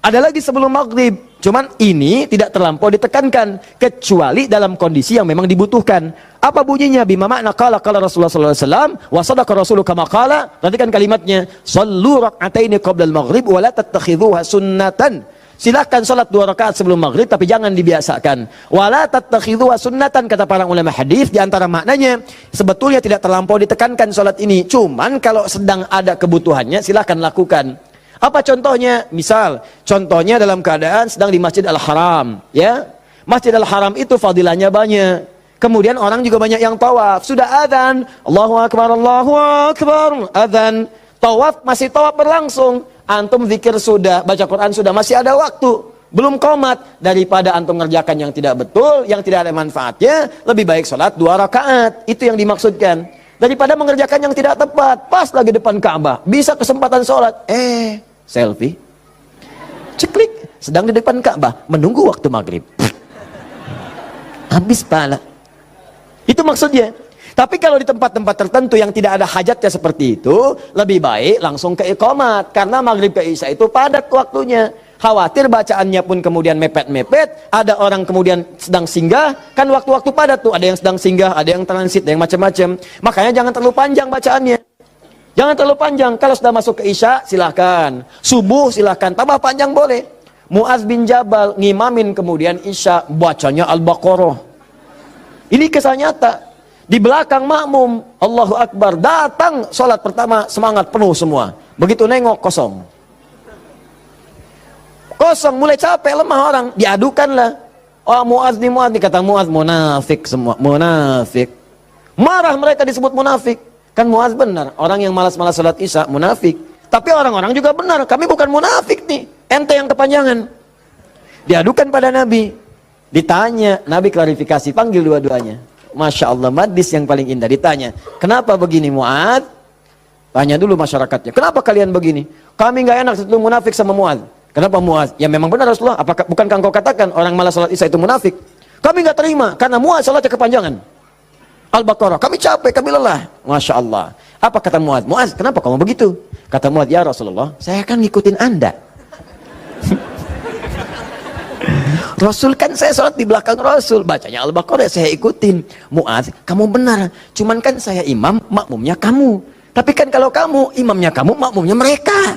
Ada lagi sebelum maghrib, cuman ini tidak terlampau ditekankan kecuali dalam kondisi yang memang dibutuhkan. Apa bunyinya? Bima makna qala Rasulullah sallallahu alaihi wasallam wa sadaqa rasulu kama qala. Perhatikan kalimatnya, shallu rak'ataini qabla al-maghrib wa la tattakhidhuha sunnatan. Silakan salat 2 rakaat sebelum maghrib, tapi jangan dibiasakan. Wala tattakhidhuha sunnatan, kata para ulama hadis, di antara maknanya sebetulnya tidak terlampau ditekankan salat ini. Cuman kalau sedang ada kebutuhannya silakan lakukan. Apa contohnya? Misal, contohnya dalam keadaan sedang di Masjid Al-Haram, ya. Masjid Al-Haram itu fadilahnya banyak. Kemudian orang juga banyak yang tawaf. Sudah adzan, Allahu Akbar, adzan. Tawaf, masih tawaf berlangsung. Antum zikir sudah, baca Quran sudah, masih ada waktu. Belum qomat. Daripada antum mengerjakan yang tidak betul, yang tidak ada manfaatnya, lebih baik sholat 2 rakaat. Itu yang dimaksudkan. Daripada mengerjakan yang tidak tepat, pas lagi depan Ka'bah, bisa kesempatan sholat, selfie, ceklik, sedang di depan Ka'bah, menunggu waktu maghrib, habis pahala. Itu maksudnya. Tapi kalau di tempat-tempat tertentu yang tidak ada hajatnya seperti itu, lebih baik langsung ke iqamat, karena maghrib ke isya itu padat waktunya. Khawatir bacaannya pun kemudian mepet-mepet, ada orang kemudian sedang singgah, kan waktu-waktu padat tuh, ada yang sedang singgah, ada yang transit, ada yang macam-macam. Makanya jangan terlalu panjang bacaannya. Jangan terlalu panjang. Kalau sudah masuk ke isya, silahkan. Subuh silahkan, tambah panjang boleh. Mu'adz bin Jabal ngimamin kemudian isya, bacanya Al-Baqarah. Ini kisah nyata. Di belakang makmum, Allahu Akbar, datang sholat pertama, semangat penuh semua. Begitu nengok, kosong. Kosong, mulai capek, lemah orang, diadukanlah. Oh Mu'adz nih, kata Mu'adz, munafik semua, munafik. Marah mereka disebut munafik. Kan Mu'adz benar, orang yang malas-malas salat isya, munafik. Tapi orang-orang juga benar, kami bukan munafik nih, ente yang kepanjangan. Diadukan pada Nabi. Ditanya, Nabi klarifikasi, panggil dua-duanya. Masya Allah, hadis yang paling indah. Ditanya, kenapa begini Mu'adz? Tanya dulu masyarakatnya, kenapa kalian begini? Kami nggak enak satu munafik sama Mu'adz. Kenapa Mu'adz? Ya memang benar Rasulullah, apakah bukankah engkau katakan orang malas salat isya itu munafik? Kami nggak terima karena Mu'adz salatnya kepanjangan. Al-Baqarah, kami capek, kami lelah. Masya Allah. Apa kata Mu'adz? Mu'adz, kenapa kamu begitu? Kata Mu'adz, ya Rasulullah, saya kan ngikutin Anda. Rasul kan saya sholat di belakang Rasul, bacanya Al-Baqarah, saya ikutin. Mu'adz, kamu benar, cuman kan saya imam, makmumnya kamu. Tapi kan kalau kamu, imamnya kamu, makmumnya mereka.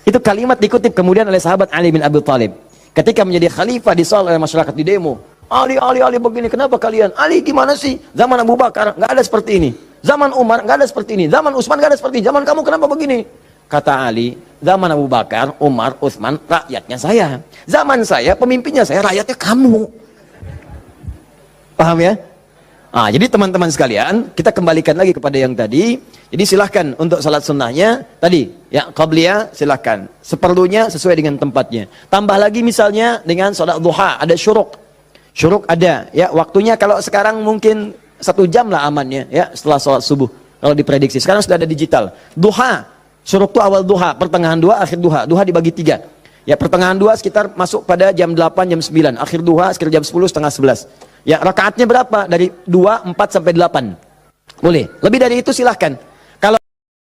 Itu kalimat dikutip kemudian oleh sahabat Ali bin Abi Thalib. Ketika menjadi khalifah disoal oleh masyarakat di demo. Ali begini, kenapa kalian? Ali gimana sih? Zaman Abu Bakar nggak ada seperti ini. Zaman Umar nggak ada seperti ini. Zaman Utsman nggak ada seperti ini. Zaman kamu kenapa begini? Kata Ali, zaman Abu Bakar, Umar, Utsman, rakyatnya saya. Zaman saya, pemimpinnya saya, rakyatnya kamu. Paham ya? Jadi teman-teman sekalian, kita kembalikan lagi kepada yang tadi. Jadi silahkan untuk salat sunnahnya tadi, ya qabliyah silahkan. Seperlunya sesuai dengan tempatnya. Tambah lagi misalnya dengan salat duha, ada syuruk. Syuruk ada, ya waktunya kalau sekarang mungkin 1 jam lah amannya, ya setelah salat subuh. Kalau diprediksi, sekarang sudah ada digital. Duha, syuruk itu awal duha, pertengahan duha, akhir duha. Duha dibagi 3. Ya pertengahan duha sekitar masuk pada jam 8, jam 9. Akhir duha sekitar jam 10, setengah 11. Ya rakaatnya berapa? Dari 2, 4 sampai 8. Boleh. Lebih dari itu silahkan.